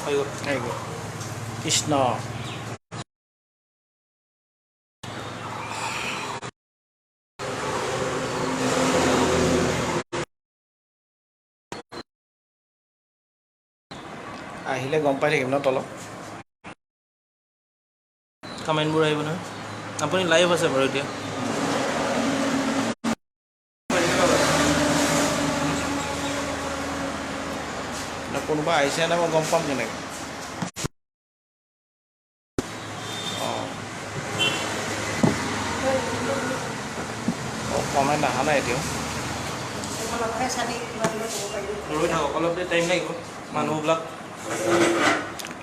कृष्ण আহিলে গম পাই থাকিম ন তলত কমেণ্টবোৰ আহিব নহয়। আপুনি লাইভ আছে বাৰু এতিয়া। কোনোবা আহিছে নে মই গম পাম কেনেকৈ? অঁ কমেণ্ট অহা নাই এতিয়াও। ৰৈ থাকক অলপ দেৰি টাইম লাগিব মানুহবিলাক।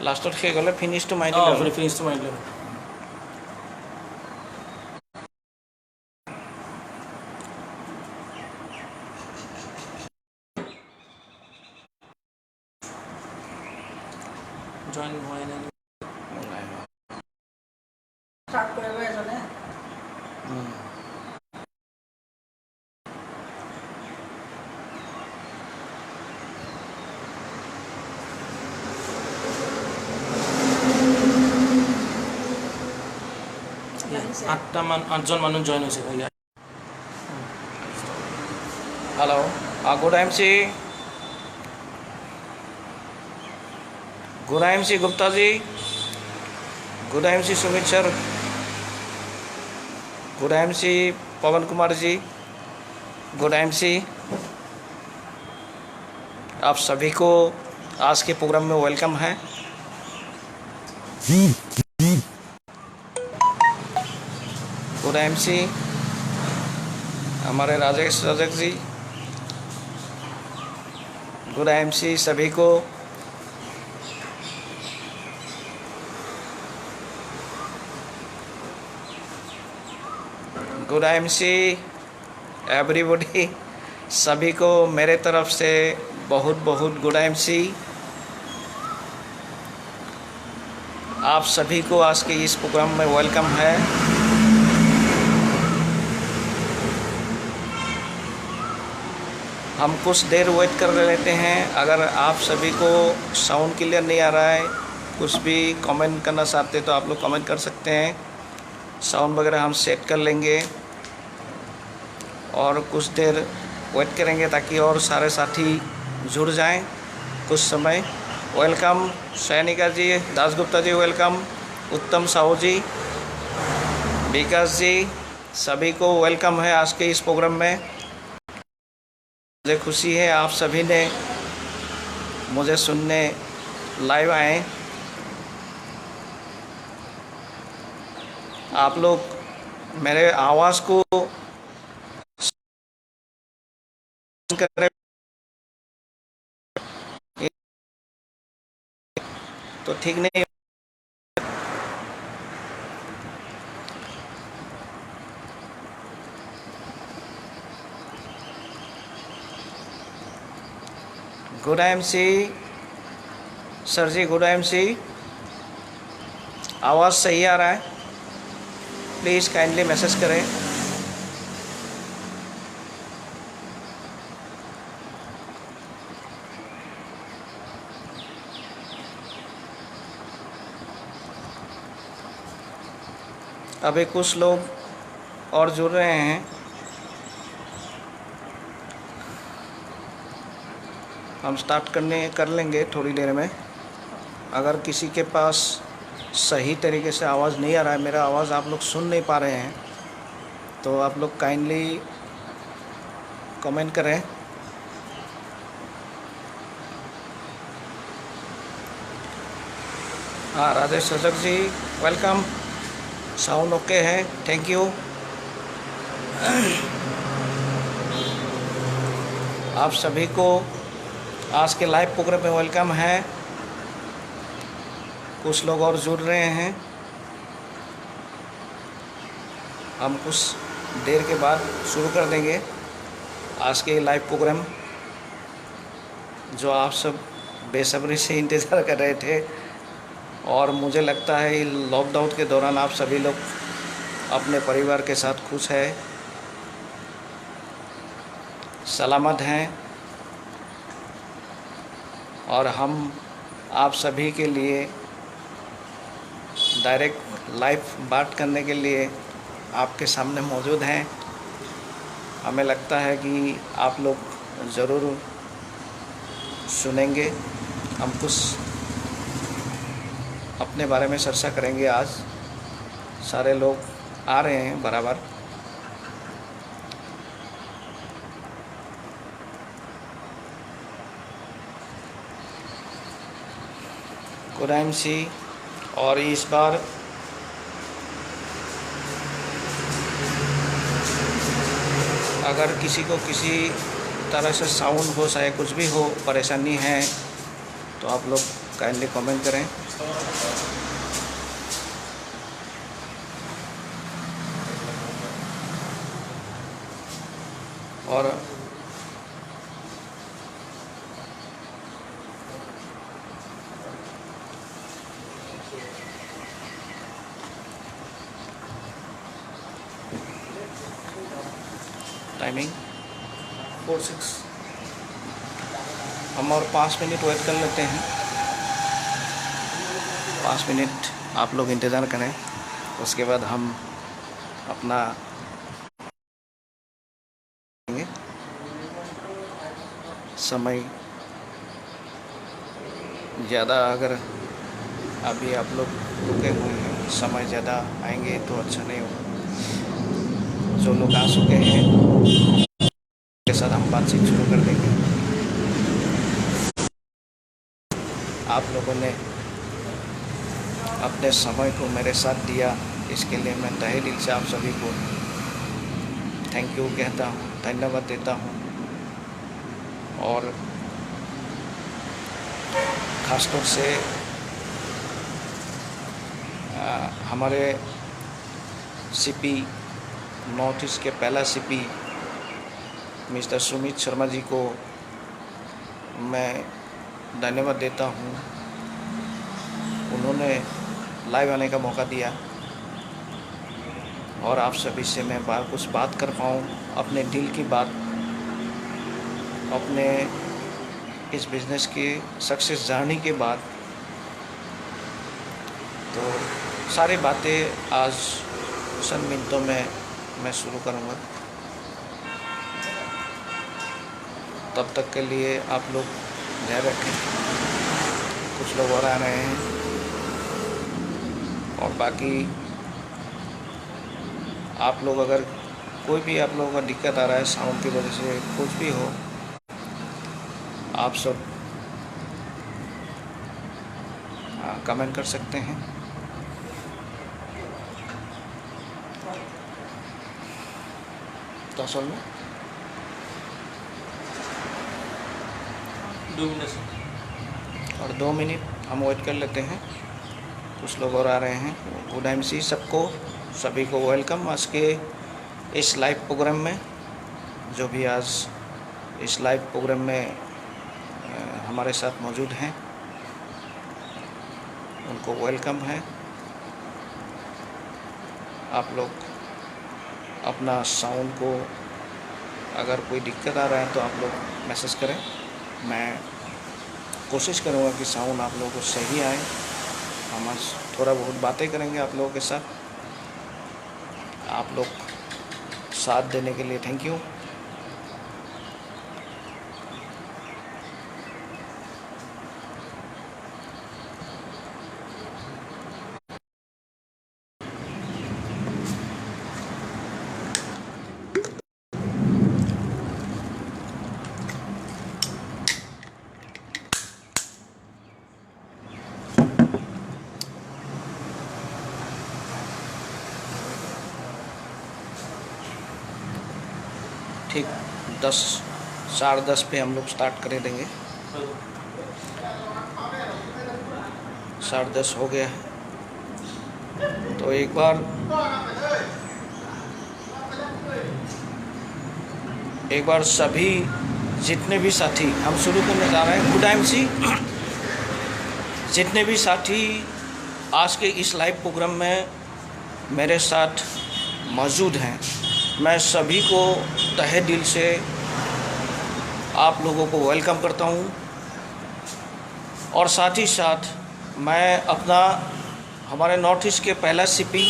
লাষ্টত শেষ হ'লে ফিনিছটো মাৰি দিলে হ'ল। ফিনিছটো মাৰি দিলে হ'ল। জইন হোৱাই নাই। আঠজন মানুহ জইন হৈছে। Hello good MC good MC Gupta ji, good MC Sumit sir, good MC Pawan Kumar ji, good MC आप सभी को आज के प्रोग्राम में वेलकम है। गुड MC हमारे राजेश जी, गुड MC सभी को। गुड MC एवरीबॉडी, सभी को मेरे तरफ से बहुत बहुत गुड MC। आप सभी को आज के इस प्रोग्राम में वेलकम है। हम कुछ देर वेट कर लेते हैं। अगर आप सभी को साउंड क्लियर नहीं आ रहा है, कुछ भी कमेंट करना चाहते हैं तो आप लोग कमेंट कर सकते हैं। साउंड वगैरह हम सेट कर लेंगे और कुछ देर वेट करेंगे ताकि और सारे साथी जुड़ जाएं कुछ समय। वेलकम सैनिका जी, दासगुप्ता जी वेलकम, उत्तम साहू जी, विकास जी, सभी को वेलकम है आज के इस प्रोग्राम में। मुझे खुशी है आप सभी ने मुझे सुनने लाइव आए। आप लोग मेरे आवाज़ को तो ठीक नहीं। गुड MC सर जी, गुड MC आवाज़ सही आ रहा है? प्लीज़ काइंडली मैसेज करें। अभी कुछ लोग और जुड़ रहे हैं। हम स्टार्ट कर लेंगे थोड़ी देर में। अगर किसी के पास सही तरीके से आवाज़ नहीं आ रहा है, मेरा आवाज़ आप लोग सुन नहीं पा रहे हैं, तो आप लोग काइंडली कमेंट करें। हाँ राजेश सजक जी वेलकम, साउंड ओके है, थैंक यू। आप सभी को आज के लाइव प्रोग्राम में वेलकम है। कुछ लोग और जुड़ रहे हैं। हम कुछ देर के बाद शुरू कर देंगे आज के लाइव प्रोग्राम, जो आप सब बेसब्री से इंतज़ार कर रहे थे। और मुझे लगता है लॉकडाउन के दौरान आप सभी लोग अपने परिवार के साथ खुश हैं, सलामत हैं। और हम आप सभी के लिए डायरेक्ट लाइव बात करने के लिए आपके सामने मौजूद हैं। हमें लगता है कि आप लोग ज़रूर सुनेंगे। हम कुछ अपने बारे में चर्चा करेंगे। आज सारे लोग आ रहे हैं बराबर। कुराइम सी और इस बार अगर किसी को किसी तरह से साउंड हो, चाहे कुछ भी हो, परेशानी है तो आप लोग काइंडली कमेंट करें। और टाइमिंग 4-6 हम और 5 मिनट वेट कर लेते हैं। 5 मिनट आप लोग इंतज़ार करें, उसके बाद हम अपना समय ज़्यादा, अगर अभी आप लोग रुके हुए हैं, समय ज़्यादा आएंगे तो अच्छा नहीं होगा। जो लोग आ चुके हैं के साथ हम बातचीत शुरू कर देंगे। आप लोगों ने अपने समय को मेरे साथ दिया, इसके लिए मैं तहे दिल से आप सभी को थैंक यू कहता हूँ, धन्यवाद देता हूँ। और ख़ासतौर से हमारे सीपी नॉर्थ ईस्ट के पहला सीपी मिस्टर सुमित शर्मा जी को मैं धन्यवाद देता हूँ। उन्होंने लाइव आने का मौका दिया और आप सभी से मैं कुछ बात कर पाऊँ, अपने दिल की बात, अपने इस बिज़नेस की सक्सेस जर्नी के बाद। तो सारी बातें आज चंद मिनटों में मैं शुरू करूँगा। तब तक के लिए आप लोग ध्यान रखें। कुछ लोग और आ रहे हैं और बाकी आप लोग, अगर कोई भी आप लोगों का दिक्कत आ रहा है साउंड की वजह से, कुछ भी हो, आप सब कमेंट कर सकते हैं। तो असल में 2 मिनट और 2 मिनट हम वेट कर लेते हैं। कुछ लोग और आ रहे हैं। गुड टाइम सी सबको, सभी को वेलकम आज के इस लाइव प्रोग्राम में। जो भी आज इस लाइव प्रोग्राम में हमारे साथ मौजूद हैं, उनको वेलकम है। आप लोग अपना साउंड को, अगर कोई दिक्कत आ रहा है तो आप लोग मैसेज करें। मैं कोशिश करूँगा कि साउंड आप लोगों को सही आए। हम आज थोड़ा बहुत बातें करेंगे आप लोगों के साथ। आप लोग साथ देने के लिए थैंक यू। ठीक 10 साढ़े 10 पे हम लोग स्टार्ट कर देंगे। 10:30 हो गया है। तो एक बार सभी जितने भी साथी, हम शुरू करने जा रहे हैं। गुड टाइम सी जितने भी साथी आज के इस लाइव प्रोग्राम में मेरे साथ मौजूद हैं, मैं सभी को तहे दिल से आप लोगों को वेलकम करता हूं। और साथ ही साथ मैं अपना हमारे नॉर्थ ईस्ट के पहला CP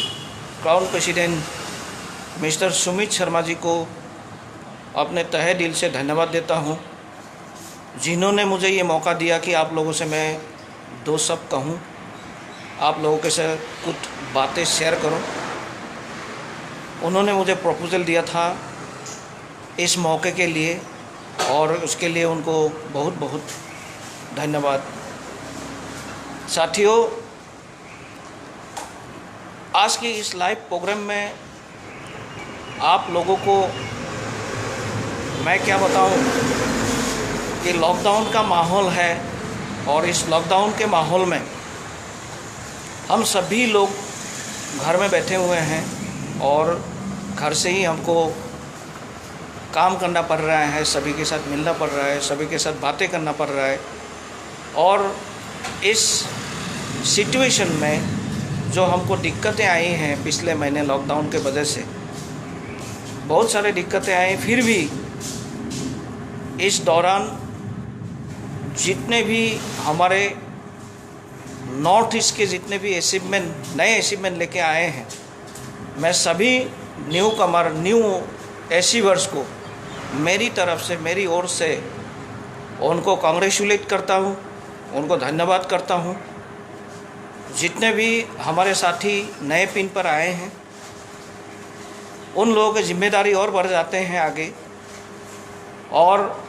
crown president mister Sumit Sharma ji को अपने तहे दिल से धन्यवाद देता हूँ, जिन्होंने मुझे ये मौका दिया कि आप लोगों से मैं दो शब्द कहूँ, आप लोगों के साथ कुछ बातें शेयर करूँ। उन्होंने मुझे प्रपोज़ल दिया था इस मौके के लिए और उसके लिए उनको बहुत बहुत धन्यवाद। साथियों, आज की इस लाइव प्रोग्राम में आप लोगों को मैं क्या बताऊं कि लॉकडाउन का माहौल है और इस लॉकडाउन के माहौल में हम सभी लोग घर में बैठे हुए हैं और घर से ही हमको काम करना पड़ रहा है, सभी के साथ मिलना पड़ रहा है, सभी के साथ बातें करना पड़ रहा है। और इस सिचुएशन में जो हमको दिक्कतें आई हैं पिछले महीने लॉकडाउन के वजह से, बहुत सारे दिक्कतें आई, फिर भी इस दौरान जितने भी हमारे नॉर्थ ईस्ट के जितने भी नए अचीवमेंट लेके आए हैं, मैं सभी न्यू कमर न्यू अचीवर्स को मेरी तरफ से, मेरी ओर से उनको कांग्रेचुलेट करता हूँ, उनको धन्यवाद करता हूँ। जितने भी हमारे साथी नए पिन पर आए हैं, उन लोगों की जिम्मेदारी और बढ़ जाते हैं आगे। और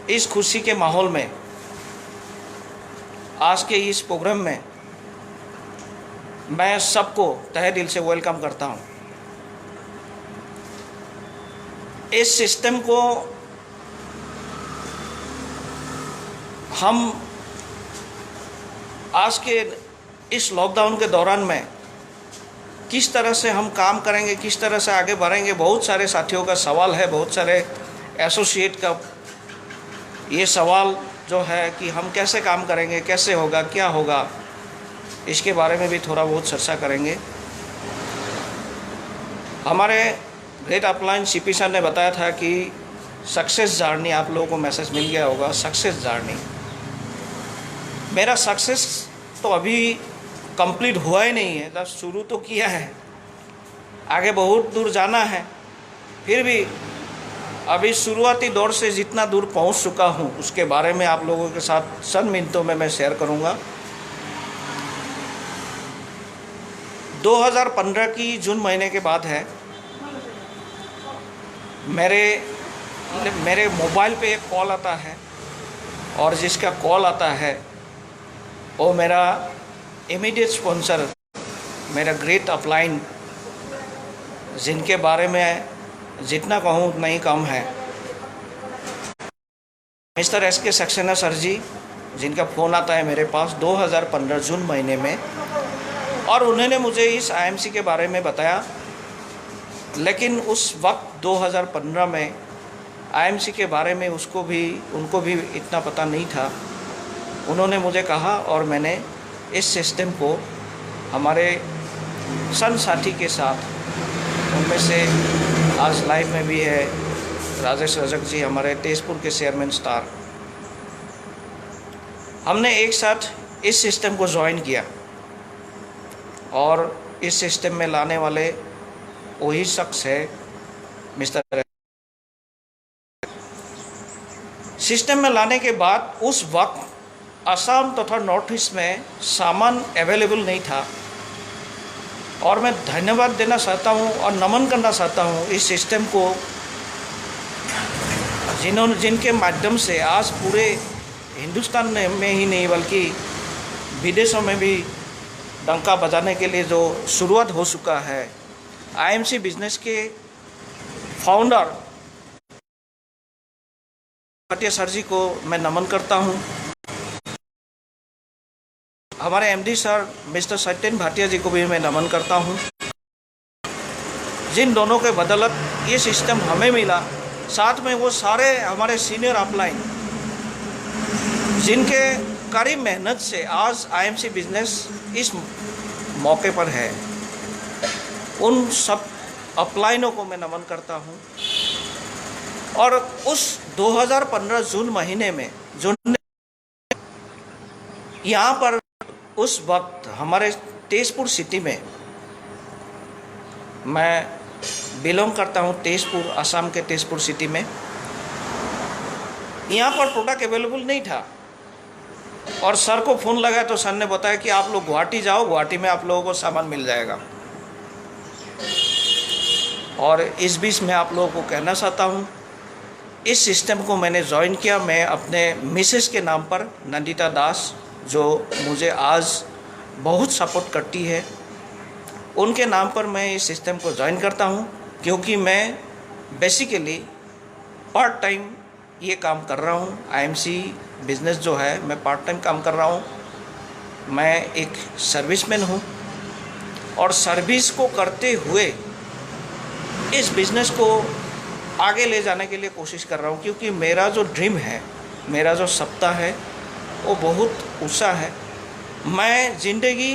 इस खुशी के माहौल में आज के इस प्रोग्राम में मैं सबको तहे दिल से वेलकम करता हूँ। इस सिस्टम को हम आज के इस लॉकडाउन के दौरान में किस तरह से हम काम करेंगे, किस तरह से आगे बढ़ेंगे, बहुत सारे साथियों का सवाल है, बहुत सारे एसोसिएट का ये सवाल जो है कि हम कैसे काम करेंगे, कैसे होगा, क्या होगा, इसके बारे में भी थोड़ा बहुत चर्चा करेंगे। हमारे ग्रेट अपलाइन सीपी सर ने बताया था कि सक्सेस जर्नी, आप लोगों को मैसेज मिल गया होगा, सक्सेस जर्नी। मेरा सक्सेस तो अभी कंप्लीट हुआ ही नहीं है, बस शुरू तो किया है, आगे बहुत दूर जाना है। फिर भी अभी शुरुआती दौर से जितना दूर पहुंच चुका हूं, उसके बारे में आप लोगों के साथ चंद मिनटों में मैं शेयर करूंगा। 2015 की जून महीने के बाद है, मेरे मोबाइल पे एक कॉल आता है और जिसका कॉल आता है वो मेरा इमीडिएट स्पॉन्सर, मेरा ग्रेट अपलाइन, जिनके बारे में जितना कहूँ उतना ही कम है, मिस्टर एस के सक्सेना सर जी, जिनका फ़ोन आता है मेरे पास 2015 जून महीने में। और उन्होंने मुझे इस आईएमसी के बारे में बताया, लेकिन उस वक्त 2015 में आईएमसी के बारे में उनको भी इतना पता नहीं था। उन्होंने मुझे कहा और मैंने इस सिस्टम को हमारे सन साथी के साथ, उनमें से आज लाइव में भी है राजेश रजक जी, हमारे तेजपुर के चेयरमैन स्टार, हमने एक साथ इस सिस्टम को ज्वाइन किया और इस सिस्टम में लाने वाले वही शख्स है मिस्टर। सिस्टम में लाने के बाद उस वक्त असम तथा नॉर्थ ईस्ट में सामान अवेलेबल नहीं था और मैं धन्यवाद देना चाहता हूँ और नमन करना चाहता हूँ इस सिस्टम को, जिनके माध्यम से आज पूरे हिंदुस्तान में ही नहीं बल्कि विदेशों में भी डंका बजाने के लिए जो शुरुआत हो चुका है। आईएमसी बिजनेस के फाउंडर भाटिया सर जी को मैं नमन करता हूँ। हमारे एमडी सर मिस्टर सत्येन भाटिया जी को भी मैं नमन करता हूँ, जिन दोनों के बदौलत ये सिस्टम हमें मिला। साथ में वो सारे हमारे सीनियर अपलाइन, जिनके कड़ी मेहनत से आज आईएमसी बिजनेस इस मौके पर है, उन सब अपलाइनों को मैं नमन करता हूँ। और उस 2015 जून महीने में जो यहाँ पर उस वक्त हमारे तेजपुर सिटी में, मैं बिलोंग करता हूँ तेजपुर, असम के तेजपुर सिटी में, यहाँ पर प्रोडक्ट अवेलेबल नहीं था। और सर को फ़ोन लगाया तो सर ने बताया कि आप लोग गुवाहाटी जाओ, गुवाहाटी में आप लोगों को सामान मिल जाएगा। और इस बीच मैं आप लोगों को कहना चाहता हूँ, इस सिस्टम को मैंने ज्वाइन किया। मैं अपने मिसेस के नाम पर, नंदिता दास, जो मुझे आज बहुत सपोर्ट करती है, उनके नाम पर मैं इस सिस्टम को ज्वाइन करता हूँ। क्योंकि मैं बेसिकली पार्ट टाइम ये काम कर रहा हूँ। आईएमसी बिज़नेस जो है, मैं पार्ट टाइम काम कर रहा हूँ। मैं एक सर्विसमैन हूँ और सर्विस को करते हुए इस बिज़नेस को आगे ले जाने के लिए कोशिश कर रहा हूँ। क्योंकि मेरा जो ड्रीम है, मेरा जो सपना है, वो बहुत ऊँचा है। मैं ज़िंदगी,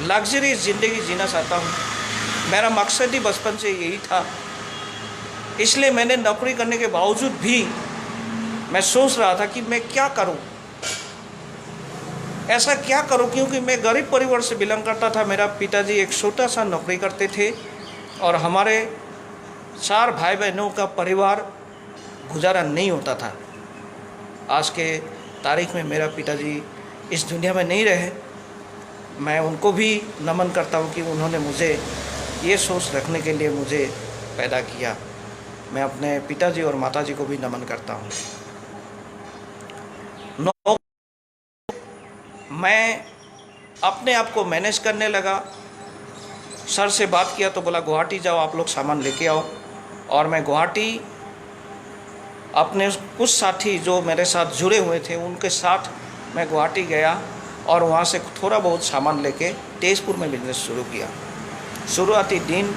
लग्जरी ज़िंदगी जीना चाहता हूँ। मेरा मकसद ही बचपन से यही था। इसलिए मैंने नौकरी करने के बावजूद भी मैं सोच रहा था कि मैं क्या करूं, ऐसा क्या करूं। क्योंकि मैं गरीब परिवार से बिलोंग करता था। मेरा पिताजी एक छोटा सा नौकरी करते थे और हमारे 4 भाई बहनों का परिवार गुजारा नहीं होता था। आज के तारीख में मेरा पिताजी इस दुनिया में नहीं रहे। मैं उनको भी नमन करता हूं कि उन्होंने मुझे ये सोच रखने के लिए मुझे पैदा किया। मैं अपने पिताजी और माताजी को भी नमन करता हूँ। मैं अपने आप को मैनेज करने लगा। सर से बात किया तो बोला गुवाहाटी जाओ, आप लोग सामान लेके आओ। और मैं गुवाहाटी अपने कुछ साथी जो मेरे साथ जुड़े हुए थे उनके साथ मैं गुवाहाटी गया और वहाँ से थोड़ा बहुत सामान लेके तेजपुर में बिजनेस शुरू किया। शुरुआती दिन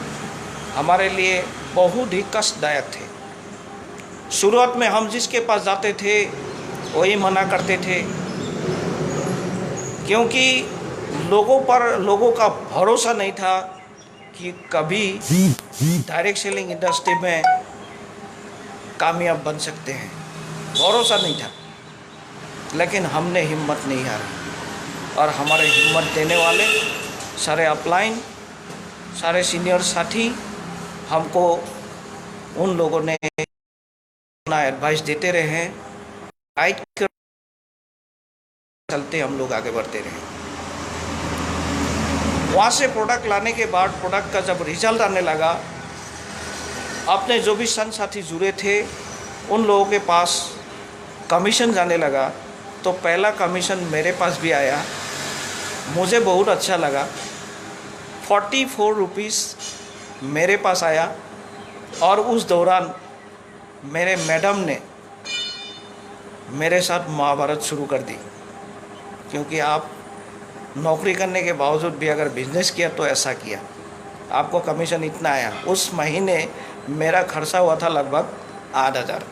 हमारे लिए बहुत ही कष्टदायक थे। शुरुआत में हम जिसके पास जाते थे वही मना करते थे, क्योंकि लोगों का भरोसा नहीं था कि कभी डायरेक्ट सेलिंग इंडस्ट्री में कामयाब बन सकते हैं। भरोसा नहीं था। लेकिन हमने हिम्मत नहीं हारी और हमारे हिम्मत देने वाले सारे अपलाइन, सारे सीनियर साथी हमको, उन लोगों ने अपना एडवाइस देते रहे। गाइड कर चलते हम लोग आगे बढ़ते रहे। वहाँ से प्रोडक्ट लाने के बाद प्रोडक्ट का जब रिजल्ट आने लगा, अपने जो भी संग साथी जुड़े थे उन लोगों के पास कमीशन जाने लगा। तो पहला कमीशन मेरे पास भी आया। मुझे बहुत अच्छा लगा। 44 रुपीज़ मेरे पास आया। और उस दौरान मेरे मैडम ने मेरे साथ महाभारत शुरू कर दी। क्योंकि आप नौकरी करने के बावजूद भी अगर बिजनेस किया तो ऐसा किया, आपको कमीशन इतना आया। उस महीने मेरा खर्चा हुआ था लगभग 8,000।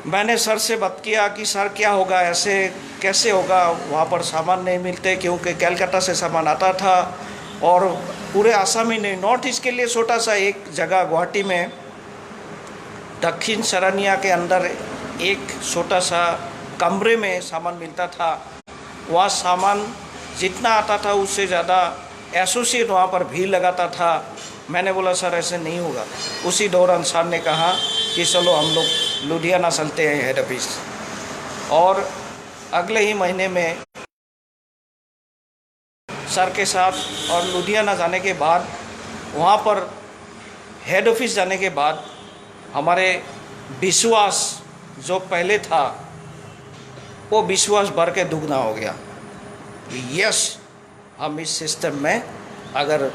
मैंने सर से बात किया कि सर क्या होगा, ऐसे कैसे होगा, वहाँ पर सामान नहीं मिलते। क्योंकि कलकत्ता से सामान आता था और पूरे आसाम ही नहीं, नॉर्थ ईस्ट के लिए छोटा सा एक जगह गुवाहाटी में दक्षिण शरनिया के अंदर एक छोटा सा कमरे में सामान मिलता था। वहाँ सामान जितना आता था उससे ज़्यादा एसोसिएट वहाँ पर भीड़ लगाता था। मैंने बोला सर ऐसे नहीं होगा। उसी दौरान सर ने कहा कि चलो हम लोग लुधियाना चलते हैं हेड ऑफिस। और अगले ही महीने में सर के साथ और लुधियाना जाने के बाद, वहाँ पर हेड ऑफिस जाने के बाद हमारे विश्वास जो पहले था वो विश्वास बढ़ के दुगना हो गया। यस, हम इस सिस्टम में अगर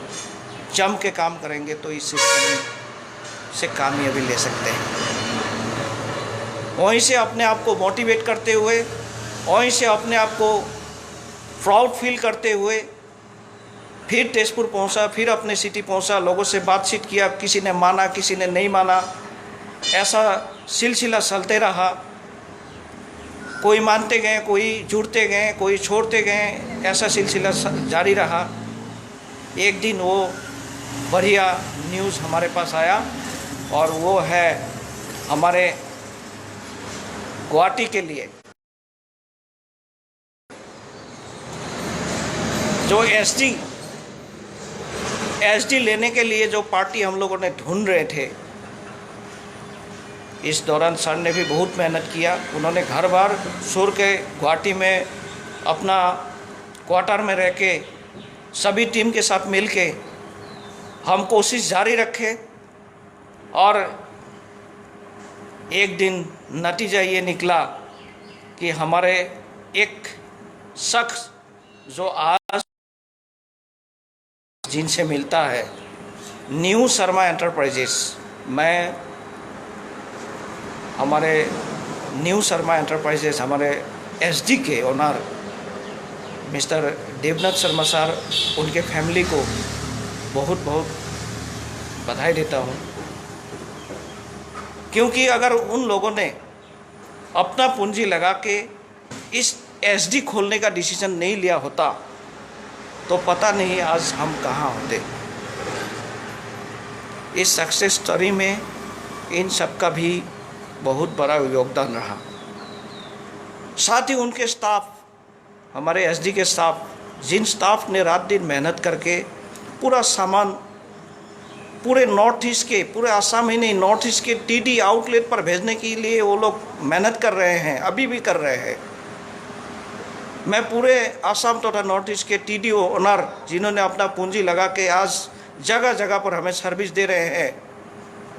जम के काम करेंगे तो इस सिस्टम से कामयाबी ले सकते हैं। वहीं से अपने आप को मोटिवेट करते हुए, वहीं से अपने आप को प्राउड फील करते हुए फिर तेजपुर पहुंचा, फिर अपने सिटी पहुंचा। लोगों से बातचीत किया, किसी ने माना, किसी ने नहीं माना। ऐसा सिलसिला चलते रहा। कोई मानते गए, कोई जुड़ते गए, कोई छोड़ते गए। ऐसा सिलसिला जारी रहा। एक दिन वो बढ़िया न्यूज़ हमारे पास आया और वो है हमारे गुवाहाटी के लिए जो एसडी लेने के लिए जो पार्टी हम लोगों ने ढूंढ रहे थे, इस दौरान सर ने भी बहुत मेहनत किया। उन्होंने घर बार छोड़ के गुवाहाटी में अपना क्वार्टर में रह के सभी टीम के साथ मिल के हम कोशिश जारी रखे और एक दिन नतीजा ये निकला कि हमारे एक शख्स जो आज जिनसे मिलता है, न्यू शर्मा एंटरप्राइजेस, मैं हमारे न्यू शर्मा एंटरप्राइजेस हमारे एसडी के owner mister Devnath Sharma sir, उनके फैमिली को बहुत बहुत बधाई देता हूँ, क्योंकि अगर उन लोगों ने अपना पूंजी लगा के इस एसडी खोलने का डिसीजन नहीं लिया होता तो पता नहीं आज हम कहाँ होते। इस सक्सेस स्टोरी में इन सब का भी बहुत बड़ा योगदान रहा। साथ ही उनके स्टाफ, हमारे एसडी के स्टाफ, जिन स्टाफ ने रात दिन मेहनत करके पूरा सामान पूरे नॉर्थ ईस्ट के, पूरे आसाम ही नहीं, नॉर्थ ईस्ट के टीडी आउटलेट पर भेजने के लिए वो लोग मेहनत कर रहे हैं, अभी भी कर रहे हैं। मैं पूरे आसाम तथा नॉर्थ ईस्ट के टीडी ओनर जिन्होंने अपना पूंजी लगा के आज जगह जगह पर हमें सर्विस दे रहे हैं,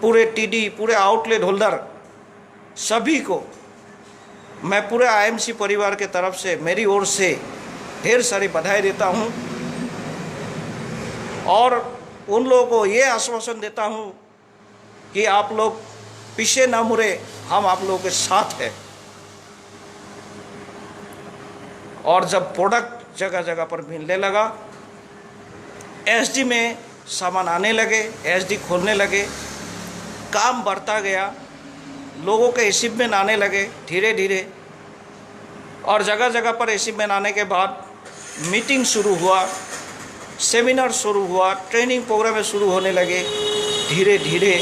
पूरे टीडी, पूरे आउटलेट होल्डर, सभी को मैं पूरे आईएमसी परिवार के तरफ से, मेरी ओर से ढेर सारी बधाई देता हूं और उन लोगों को ये आश्वासन देता हूं कि आप लोग पीछे ना मुड़े, हम आप लोगों के साथ हैं। और जब प्रोडक्ट जगह जगह पर मिलने लगा, एसडी में सामान आने लगे, एसडी खोलने लगे, काम बढ़ता गया, लोगों के शिपमेंट आने लगे धीरे धीरे, और जगह जगह पर शिपमेंट आने के बाद मीटिंग शुरू हुआ, सेमिनार शुरू हुआ, ट्रेनिंग प्रोग्राम शुरू होने लगे। धीरे धीरे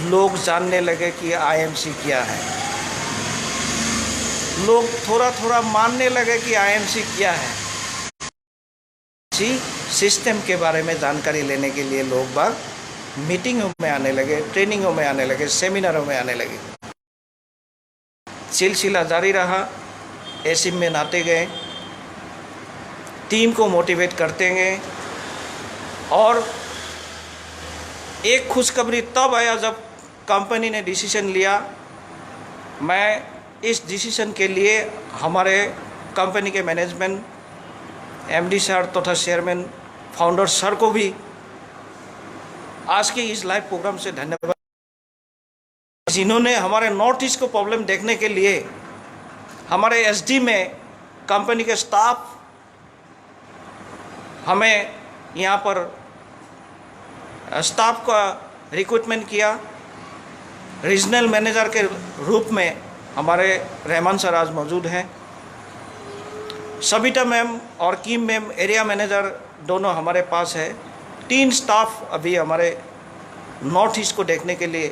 लोग जानने लगे कि आईएमसी क्या है, लोग थोड़ा थोड़ा मानने लगे कि आईएमसी क्या है। इसी सिस्टम के बारे में जानकारी लेने के लिए लोग बाग मीटिंगों में आने लगे, ट्रेनिंगों में आने लगे, सेमिनारों में आने लगे। सिलसिला जारी रहा, ऐसे में आते गए, टीम को मोटिवेट करते गए, और एक खुशखबरी तब आया जब कंपनी ने डिसीजन लिया। मैं इस डिसीजन के लिए हमारे कंपनी के मैनेजमेंट, एमडी सर तथा चेयरमैन, फाउंडर सर को भी आज के इस लाइव प्रोग्राम से धन्यवाद, जिन्होंने हमारे नॉर्थ ईस्ट को प्रॉब्लम देखने के लिए हमारे एसडी में कंपनी के स्टाफ हमें यहाँ पर स्टाफ का रिक्रूटमेंट किया। रीजनल मैनेजर के रूप में हमारे रहमान सर आज मौजूद हैं, सबिता मैम और कीम मैम एरिया मैनेजर दोनों हमारे पास है। 3 स्टाफ अभी हमारे नॉर्थ ईस्ट को देखने के लिए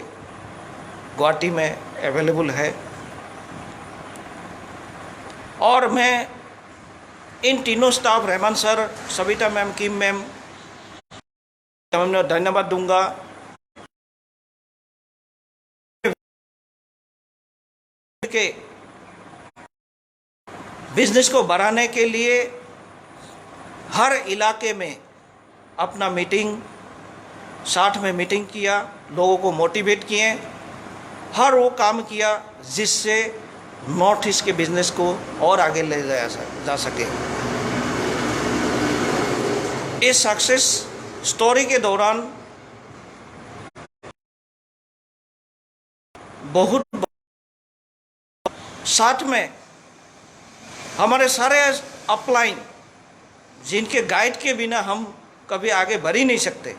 गुवाहाटी में अवेलेबल है, और मैं इन तीनों staff, Rahman sir, Sabita ma'am, कीम मैम, धन्यवाद दूंगा। के बिजनेस को बढ़ाने के लिए हर इलाके में अपना मीटिंग, साथ में मीटिंग किया, लोगों को मोटिवेट किए, हर वो काम किया जिससे नॉर्थ ईस्ट के बिजनेस को और आगे ले जा सके। इस सक्सेस स्टोरी के दौरान बहुत साथ में हमारे सारे अपलाइन, जिनके गाइड के बिना हम कभी आगे बढ़ ही नहीं सकते,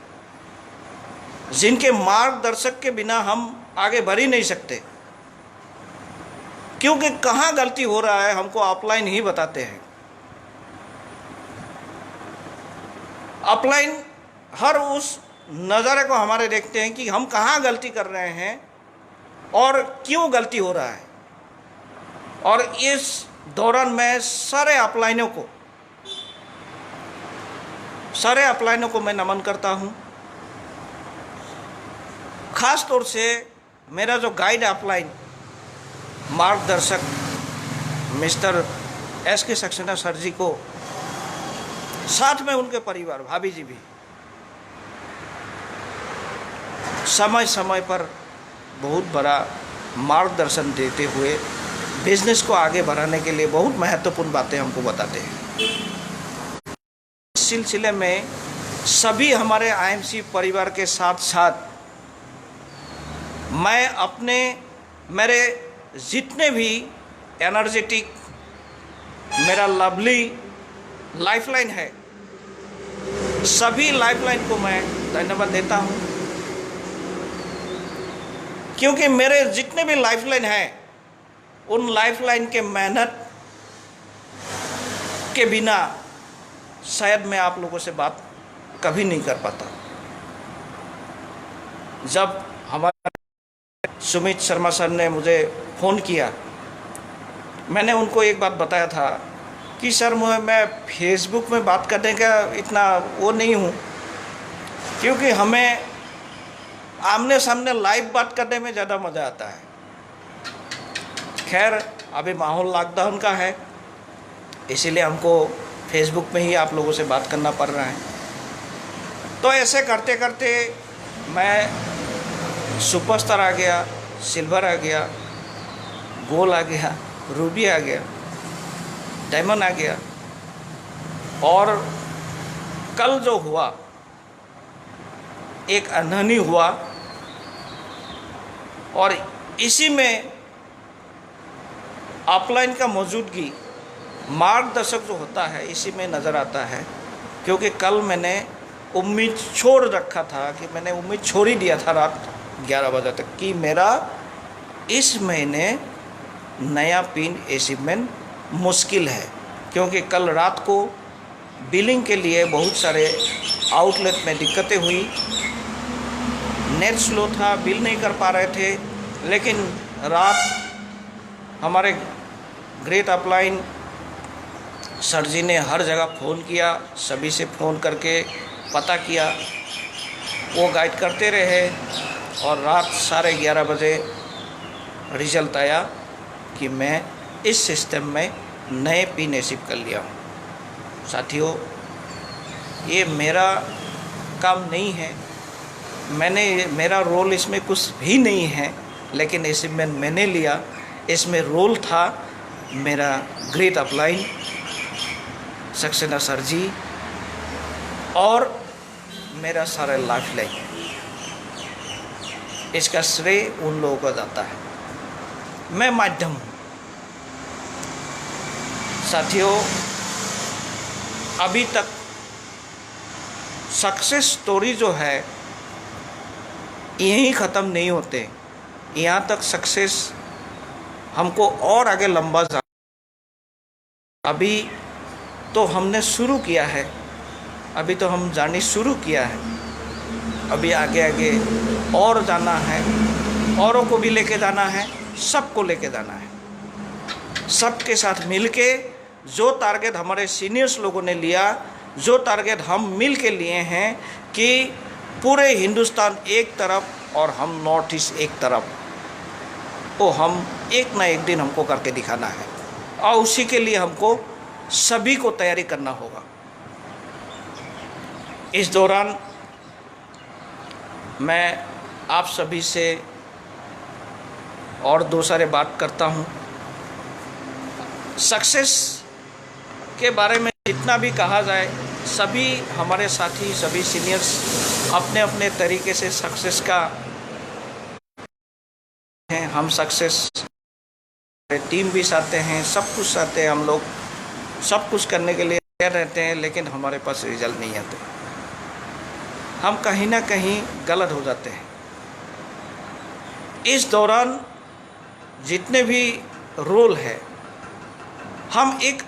जिनके मार्गदर्शक के बिना हम आगे बढ़ ही नहीं सकते, क्योंकि कहाँ गलती हो रहा है हमको अपलाइन ही बताते हैं। अपलाइन हर उस नज़ारे को हमारे देखते हैं कि हम कहाँ गलती कर रहे हैं और क्यों गलती हो रहा है। और इस दौरान मैं सारे अपलाइनों को सारे अपलाइनों को मैं नमन करता हूँ। खास तौर से मेरा जो गाइड अपलाइन मार्गदर्शक मिस्टर एस.के. सक्सेना सर जी को, साथ में उनके परिवार भाभी जी भी समय समय पर बहुत बड़ा मार्गदर्शन देते हुए बिजनेस को आगे बढ़ाने के लिए बहुत महत्वपूर्ण बातें हमको बताते हैं। इस सिलसिले में सभी हमारे आईएमसी परिवार के साथ साथ मैं मेरे जितने भी एनर्जेटिक मेरा लवली लाइफलाइन है, सभी लाइफलाइन को मैं धन्यवाद देता हूँ, क्योंकि मेरे जितने भी लाइफलाइन हैं उन लाइफलाइन के मेहनत के बिना शायद मैं आप लोगों से बात कभी नहीं कर पाता। जब हमारे सुमित शर्मा सर ने मुझे फ़ोन किया, मैंने उनको एक बात बताया था कि सर मैं फेसबुक में बात करने का इतना वो नहीं हूँ, क्योंकि हमें आमने सामने लाइव बात करने में ज़्यादा मज़ा आता है। खैर अभी माहौल लॉकडाउन का है, इसीलिए हमको फेसबुक में ही आप लोगों से बात करना पड़ रहा है। तो ऐसे करते करते मैं सुपरस्टार आ गया, सिल्वर आ गया, गोल्ड आ गया, रूबी आ गया, डायमंड आ गया, और कल जो हुआ एक अनहनी हुआ, और इसी में अपलाइन का मौजूदगी मार्गदर्शक जो होता है इसी में नज़र आता है। क्योंकि कल मैंने उम्मीद छोड़ रखा था कि मैंने उम्मीद छोड़ ही दिया था रात 11 बजे तक कि मेरा इस महीने नया पिन अचीवमेंट मुश्किल है, क्योंकि कल रात को बिलिंग के लिए बहुत सारे आउटलेट में दिक्कतें हुई, नेट स्लो था, बिल नहीं कर पा रहे थे। लेकिन रात हमारे ग्रेट अपलाइन सर जी ने हर जगह फ़ोन किया, सभी से फ़ोन करके पता किया, वो गाइड करते रहे, और रात 11:30 बजे रिजल्ट आया कि मैं इस सिस्टम में नए पिन अचीव कर लिया हूँ। साथियों, ये मेरा काम नहीं है, मेरा रोल इसमें कुछ भी नहीं है, लेकिन अचीवमेंट मैंने लिया। इसमें रोल था मेरा ग्रेट अपलाइन सक्सेना सर जी और मेरा सारा लाइफलाइन। इसका श्रेय उन लोगों को जाता है, मैं माध्यम हूँ। साथियों, अभी तक सक्सेस स्टोरी जो है यहीं ख़त्म नहीं होते, यहाँ तक सक्सेस हमको और आगे लंबा जा। अभी तो हमने शुरू किया है, अभी तो हम जाने शुरू किया है, अभी आगे आगे और जाना है, औरों को भी लेके जाना है, सबको लेके जाना है। सबके साथ मिलके जो टारगेट हमारे सीनियर्स लोगों ने लिया, जो टारगेट हम मिल के लिए हैं कि पूरे हिंदुस्तान एक तरफ और हम नॉर्थ ईस्ट एक तरफ, वो हम एक ना एक दिन हमको करके दिखाना है, और उसी के लिए हमको सभी को तैयारी करना होगा। इस दौरान मैं आप सभी से और दो सारे बात करता हूँ। सक्सेस के बारे में जितना भी कहा जाए, सभी हमारे साथी, सभी सीनियर्स अपने अपने तरीके से सक्सेस का हैं। हम सक्सेस टीम भी चाहते हैं, सब कुछ चाहते हैं, हम लोग सब कुछ करने के लिए तैयार रहते हैं, लेकिन हमारे पास रिजल्ट नहीं आते, हम कहीं ना कहीं गलत हो जाते हैं। इस दौरान जितने भी रोल है हम एक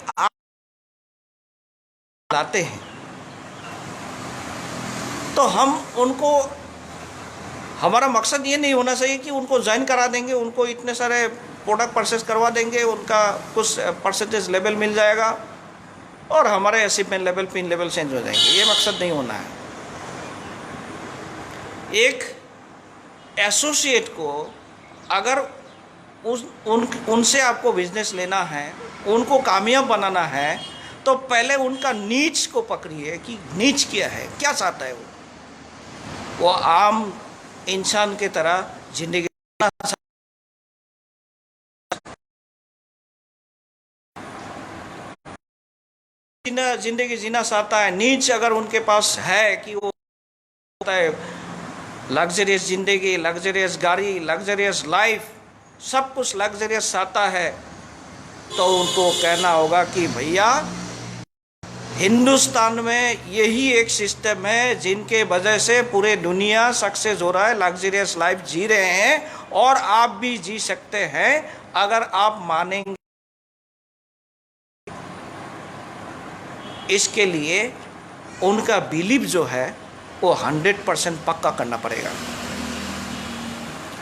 लाते हैं, तो हम उनको, हमारा मकसद ये नहीं होना चाहिए कि उनको ज्वाइन करा देंगे, उनको इतने सारे प्रोडक्ट परचेस करवा देंगे, उनका कुछ परसेंटेज लेवल मिल जाएगा और हमारे achievement level, pin level change हो जाएंगे। ये मकसद नहीं होना है। एक एसोसिएट को अगर उनसे आपको बिजनेस लेना है, उनको कामयाब बनाना है, तो पहले उनका नीच को पकड़िए कि नीच क्या है, क्या चाहता है वो आम इंसान की तरह जिंदगी जीना चाहता है। नीच अगर उनके पास है कि वो होता है लग्जरियस जिंदगी, लग्जरियस गाड़ी, लग्जरियस लाइफ, सब कुछ लग्जरियस चाहता है, तो उनको कहना होगा कि भैया हिंदुस्तान में यही एक सिस्टम है जिनके वजह से पूरे दुनिया सक्सेस हो रहा है, लग्जरियस लाइफ जी रहे हैं, और आप भी जी सकते हैं अगर आप मानेंगे। इसके लिए उनका बिलीव जो है वो 100% पक्का करना पड़ेगा।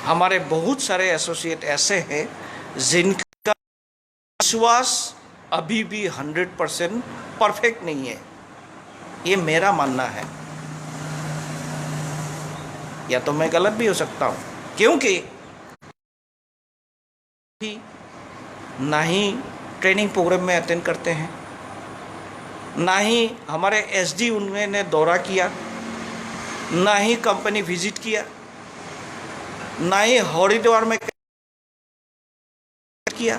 हमारे बहुत सारे एसोसिएट ऐसे हैं जिनका विश्वास अभी भी 100% परफेक्ट नहीं है। ये मेरा मानना है, या तो मैं गलत भी हो सकता हूँ, क्योंकि ना ही ट्रेनिंग प्रोग्राम में अटेंड करते हैं, ना ही हमारे एसडी उन्होंने दौरा किया, ना ही कंपनी विजिट किया, ना ही हरिद्वार में किया।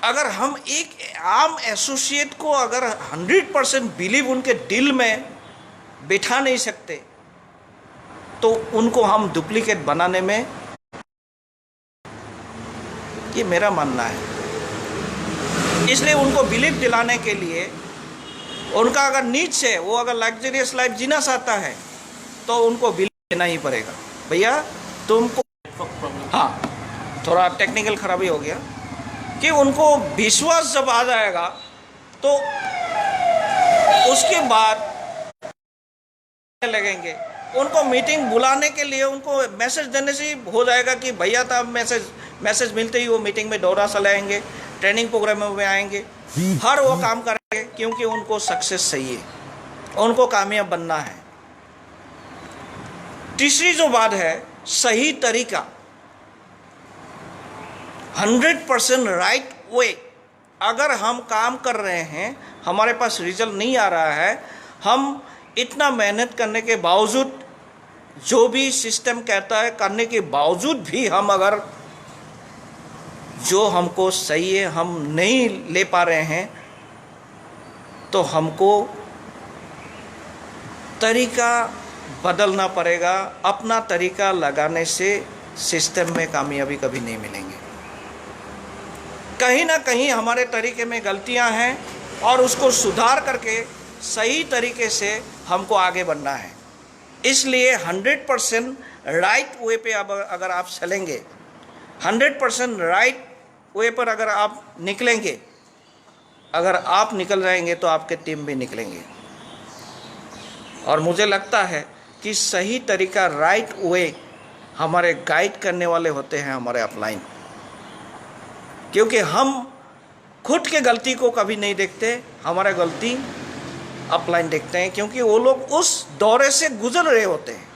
अगर हम एक आम एसोसिएट को अगर 100% बिलीव उनके दिल में बिठा नहीं सकते, तो उनको हम डुप्लीकेट बनाने में, ये मेरा मानना है। इसलिए उनको बिलीव दिलाने के लिए उनका अगर नीड्स है, वो अगर लग्जरियस लाइफ जीना चाहता है, तो उनको बिलीव देना ही पड़ेगा। भैया तुमको, हाँ थोड़ा टेक्निकल खराबी हो गया, कि उनको विश्वास जब आ जाएगा तो उसके बाद लगेंगे। उनको मीटिंग बुलाने के लिए उनको मैसेज देने से ही हो जाएगा कि भैया था, मैसेज मिलते ही वो मीटिंग में दौरा चलाएंगे, ट्रेनिंग प्रोग्राम में आएंगे, हर वो काम करेंगे, क्योंकि उनको सक्सेस चाहिए, उनको कामयाब बनना है। तीसरी जो बात है, सही तरीका, 100% राइट वे। अगर हम काम कर रहे हैं, हमारे पास रिजल्ट नहीं आ रहा है, हम इतना मेहनत करने के बावजूद, जो भी सिस्टम कहता है करने के बावजूद भी हम अगर जो हमको सही है हम नहीं ले पा रहे हैं, तो हमको तरीका बदलना पड़ेगा। अपना तरीका लगाने से सिस्टम में कामयाबी कभी नहीं मिलेंगे। कहीं ना कहीं हमारे तरीके में गलतियां हैं, और उसको सुधार करके सही तरीके से हमको आगे बढ़ना है। इसलिए 100% राइट वे पे अगर आप चलेंगे, 100% राइट वे पर अगर आप निकलेंगे, अगर आप निकल जाएंगे तो आपके टीम भी निकलेंगे। और मुझे लगता है कि सही तरीका, राइट वे हमारे गाइड करने वाले होते हैं हमारे अपलाइन, क्योंकि हम खुद के गलती को कभी नहीं देखते, हमारा गलती अपलाइन देखते हैं, क्योंकि वो लोग उस दौरे से गुजर रहे होते हैं।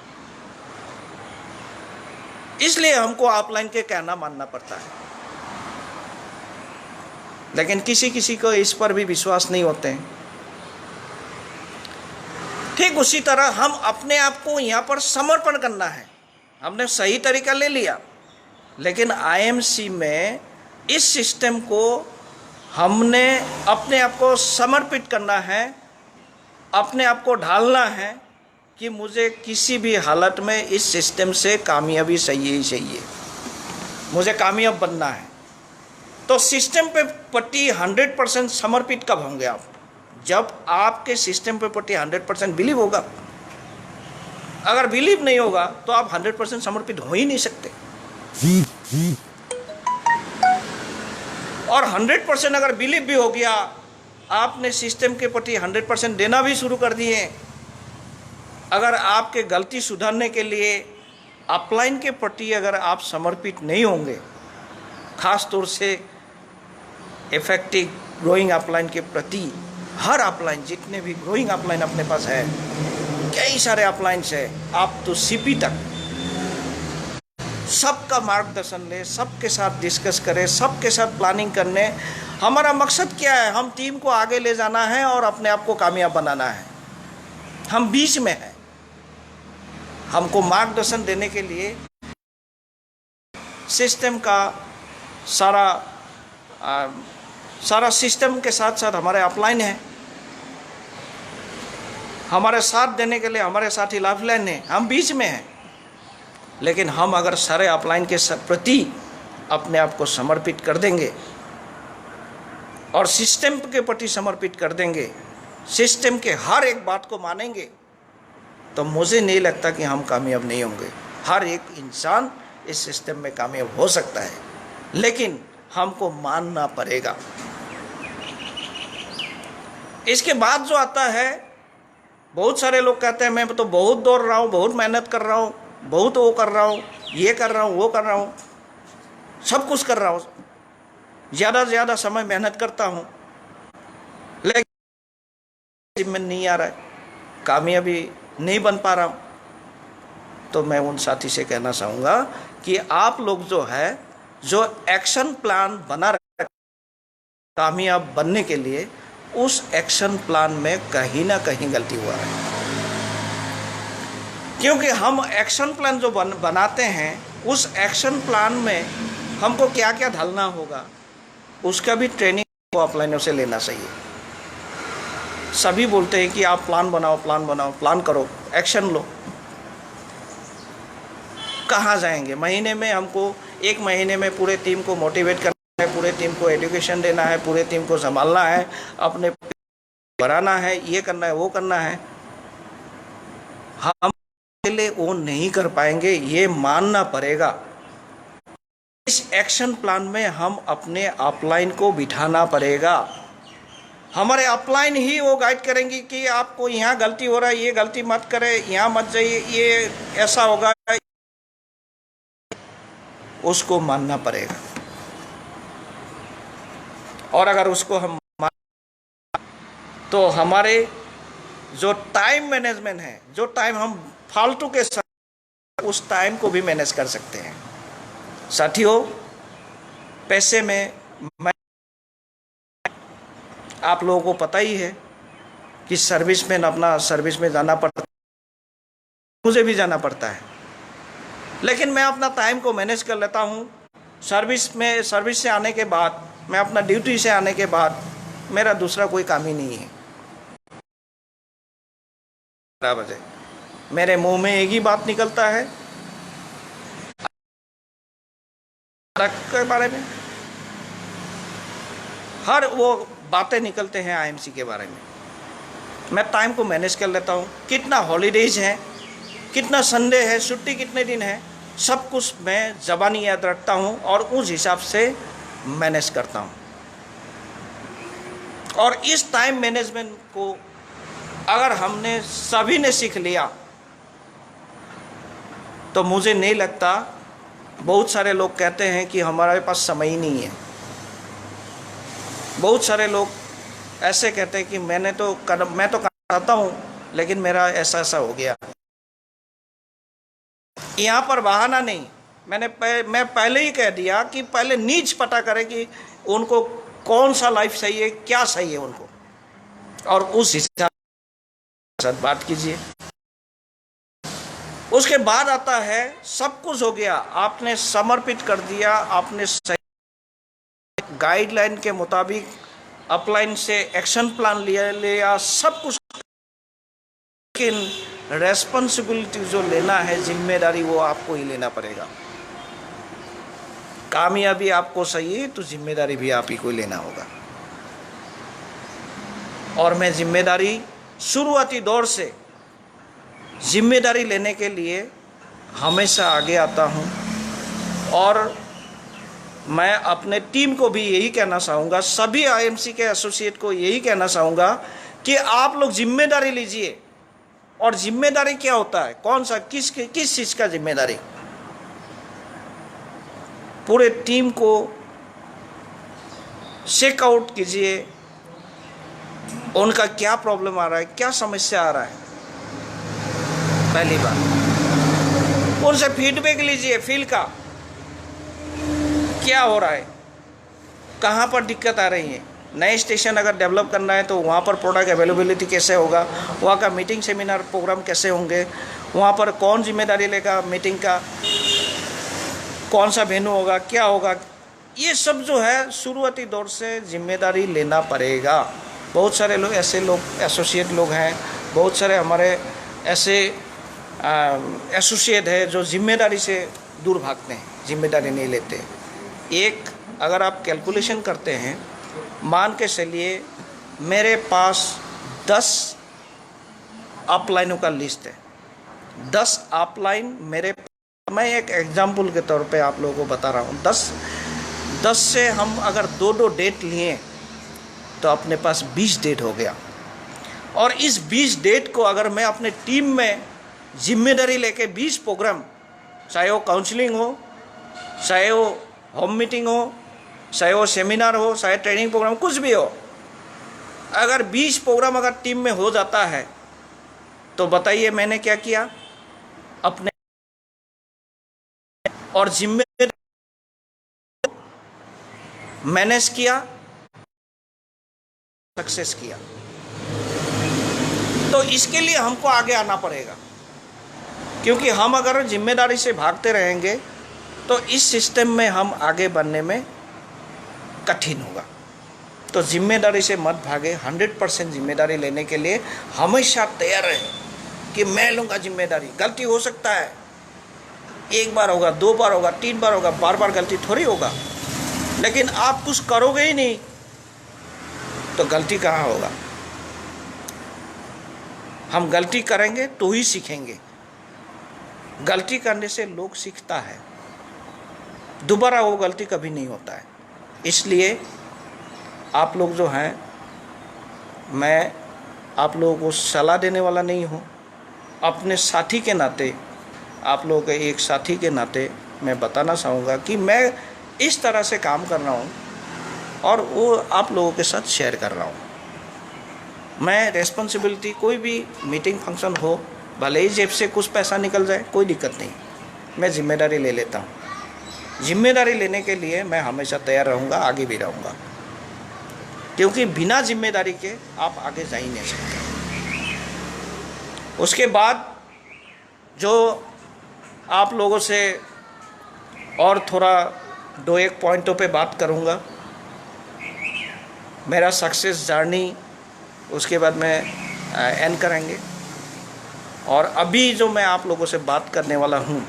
इसलिए हमको अपलाइन के कहना मानना पड़ता है। लेकिन किसी किसी को इस पर भी विश्वास नहीं होते हैं। ठीक उसी तरह हम अपने आप को यहाँ पर समर्पण करना है। हमने सही तरीका ले लिया, लेकिन आईएमसी में इस सिस्टम को हमने अपने आप को समर्पित करना है, अपने आप को ढालना है कि मुझे किसी भी हालत में इस सिस्टम से कामयाबी चाहिए ही चाहिए, मुझे कामयाब बनना है। तो सिस्टम पे प्रति 100% समर्पित कब होंगे आप? जब आपके सिस्टम पे प्रति 100% बिलीव होगा। अगर बिलीव नहीं होगा तो आप 100% समर्पित हो ही नहीं सकते। और 100% अगर बिलीव भी हो गया, आपने सिस्टम के प्रति 100% देना भी शुरू कर दिए, अगर आपके गलती सुधारने के लिए अपलाइन के प्रति अगर आप समर्पित नहीं होंगे, खास तौर से इफेक्टिव ग्रोइंग अपलाइन के प्रति हर अपलाइन, जितने भी ग्रोइंग अपलाइन अपने पास है, कई सारे अपलाइंस है, आप तो सीपी तक, सबका मार्गदर्शन ले, सबके साथ डिस्कस करें, सबके साथ प्लानिंग करने। हमारा मकसद क्या है? हम टीम को आगे ले जाना है और अपने आप को कामयाब बनाना है। हम बीच में हैं, हमको मार्गदर्शन देने के लिए सिस्टम का सारा सिस्टम के साथ साथ हमारे अपलाइन है, हमारे साथ देने के लिए हमारे साथी लाइफलाइन है। हम बीच में हैं, लेकिन हम अगर सारे अपलाइन के प्रति अपने आप को समर्पित कर देंगे और सिस्टम के प्रति समर्पित कर देंगे, सिस्टम के हर एक बात को मानेंगे, तो मुझे नहीं लगता कि हम कामयाब नहीं होंगे। हर एक इंसान इस सिस्टम में कामयाब हो सकता है, लेकिन हमको मानना पड़ेगा। इसके बाद जो आता है, बहुत सारे लोग कहते हैं मैं तो बहुत दौड़ रहा हूँ, बहुत मेहनत कर रहा हूँ, बहुत वो कर रहा हूँ, ये कर रहा हूँ, वो कर रहा हूँ, सब कुछ कर रहा हूँ, ज़्यादा से ज़्यादा समय मेहनत करता हूँ, लेकिन में नहीं आ रहा है, कामयाबी नहीं बन पा रहा हूँ। तो मैं उन साथी से कहना चाहूँगा कि आप लोग जो है, जो एक्शन प्लान बना रखा कामयाब बनने के लिए, उस एक्शन प्लान में कहीं ना कहीं गलती हुआ है। क्योंकि हम एक्शन प्लान जो बनाते हैं, उस एक्शन प्लान में हमको क्या क्या ढालना होगा, उसका भी ट्रेनिंग को अपलाइनों से लेना चाहिए। सभी बोलते हैं कि आप प्लान बनाओ, प्लान बनाओ, प्लान करो, एक्शन लो। कहाँ जाएंगे? महीने में हमको, एक महीने में पूरे टीम को मोटिवेट करना है, पूरे टीम को एजुकेशन देना है, पूरे टीम को संभालना है, अपने बढ़ाना है, ये करना है, वो करना है। हम अकेले वो नहीं कर पाएंगे, ये मानना पड़ेगा। इस एक्शन प्लान में हम अपने अपलाइन को बिठाना पड़ेगा। हमारे अपलाइन ही वो गाइड करेंगे कि आपको यहाँ गलती हो रहा है, ये गलती मत करें, यहाँ मत जाइए, ये ऐसा होगा, उसको मानना पड़ेगा। और अगर उसको हम तो हमारे जो टाइम मैनेजमेंट है, जो टाइम हम फालतू के साथ, उस टाइम को भी मैनेज कर सकते हैं। साथियों, पैसे में आप लोगों को पता ही है कि सर्विस में अपना सर्विस में जाना पड़ता है, मुझे भी जाना पड़ता है, लेकिन मैं अपना टाइम को मैनेज कर लेता हूँ। सर्विस से आने के बाद, मैं अपना ड्यूटी से आने के बाद, मेरा दूसरा कोई काम ही नहीं है। 12 बजे मेरे मुंह में एक ही बात निकलता है के बारे में, हर वो बातें निकलते हैं आईएमसी के बारे में। मैं टाइम को मैनेज कर लेता हूँ, कितना हॉलीडेज है, कितना संडे है, छुट्टी कितने दिन है, सब कुछ मैं ज़बानी याद रखता हूँ और उस हिसाब से मैनेज करता हूँ। और इस टाइम मैनेजमेंट को अगर हमने सभी ने सीख लिया, तो मुझे नहीं लगता, बहुत सारे लोग कहते हैं कि हमारे पास समय ही नहीं है। बहुत सारे लोग ऐसे कहते हैं कि मैं तो करता हूँ, लेकिन मेरा ऐसा हो गया। यहाँ पर बहाना नहीं, मैं पहले ही कह दिया कि पहले नीच पता करें कि उनको कौन सा लाइफ चाहिए, क्या चाहिए उनको, और उस हिसाब से बात कीजिए। उसके बाद आता है, सब कुछ हो गया, आपने समर्पित कर दिया, आपने गाइडलाइन के मुताबिक अपलाइन से एक्शन प्लान लिया, सब कुछ, लेकिन रेस्पॉन्सिबिलिटी जो लेना है, जिम्मेदारी, वो आपको ही लेना पड़ेगा। कामयाबी आपको चाहिए तो जिम्मेदारी भी आप ही को लेना होगा। और मैं जिम्मेदारी शुरुआती दौर से जिम्मेदारी लेने के लिए हमेशा आगे आता हूं, और मैं अपने टीम को भी यही कहना चाहूँगा, सभी आईएमसी के एसोसिएट को यही कहना चाहूँगा कि आप लोग जिम्मेदारी लीजिए। और जिम्मेदारी क्या होता है, कौन सा, किस चीज़ का जिम्मेदारी? पूरे टीम को चेकआउट कीजिए, उनका क्या प्रॉब्लम आ रहा है, क्या समस्या आ रहा है। पहली बात, उनसे फीडबैक लीजिए, फील का क्या हो रहा है, कहाँ पर दिक्कत आ रही है। नए स्टेशन अगर डेवलप करना है तो वहाँ पर प्रोडक्ट अवेलेबिलिटी कैसे होगा, वहाँ का मीटिंग सेमिनार प्रोग्राम कैसे होंगे, वहाँ पर कौन जिम्मेदारी लेगा, मीटिंग का कौन सा वेन्यू होगा, क्या होगा। ये सब जो है शुरुआती दौर से जिम्मेदारी लेना पड़ेगा। बहुत सारे लोग ऐसे लोग एसोसिएट लोग हैं, बहुत सारे हमारे ऐसे एसोसिएट है जो जिम्मेदारी से दूर भागते हैं, जिम्मेदारी नहीं लेते। एक अगर आप कैलकुलेशन करते हैं, मान के चलिए मेरे पास 10 अपलाइनों का लिस्ट है, 10 अपलाइन मेरे, मैं एक एग्जाम्पल के तौर पे आप लोगों को बता रहा हूँ। 10 से हम अगर 2 डेट लिए तो अपने पास 20 डेट हो गया। और इस 20 डेट को अगर मैं अपने टीम में जिम्मेदारी लेके 20 प्रोग्राम, चाहे वो काउंसलिंग हो, चाहे वो होम मीटिंग हो, चाहे वो सेमिनार हो, चाहे ट्रेनिंग प्रोग्राम, कुछ भी हो, अगर 20 प्रोग्राम अगर टीम में हो जाता है तो बताइए मैंने क्या किया अपने, और जिम्मेदारी मैनेज किया, सक्सेस किया। तो इसके लिए हमको आगे आना पड़ेगा, क्योंकि हम अगर जिम्मेदारी से भागते रहेंगे तो इस सिस्टम में हम आगे बढ़ने में कठिन होगा। तो जिम्मेदारी से मत भागे, 100% जिम्मेदारी लेने के लिए हमेशा तैयार रहे कि मैं लूँगा जिम्मेदारी। गलती हो सकता है, एक बार होगा, 2 बार होगा, 3 बार होगा, बार बार गलती थोड़ी होगा। लेकिन आप कुछ करोगे ही नहीं तो गलती कहाँ होगा। हम गलती करेंगे तो ही सीखेंगे। गलती करने से लोग सीखता है, दोबारा वो गलती कभी नहीं होता है। इसलिए आप लोग जो हैं, मैं आप लोगों को सलाह देने वाला नहीं हूँ, अपने साथी के नाते, आप लोगों के एक साथी के नाते मैं बताना चाहूँगा कि मैं इस तरह से काम कर रहा हूँ और वो आप लोगों के साथ शेयर कर रहा हूँ। मैं रेस्पॉन्सिबिलिटी, कोई भी मीटिंग फंक्शन हो, भले ही जेब से कुछ पैसा निकल जाए, कोई दिक्कत नहीं, मैं जिम्मेदारी ले लेता हूँ। जिम्मेदारी लेने के लिए मैं हमेशा तैयार रहूँगा, आगे भी रहूँगा, क्योंकि बिना जिम्मेदारी के आप आगे जा ही नहीं सकते। उसके बाद जो आप लोगों से और थोड़ा 2-1 पॉइंटों पे बात करूँगा, मेरा सक्सेस जर्नी, उसके बाद में एंड करेंगे। और अभी जो मैं आप लोगों से बात करने वाला हूँ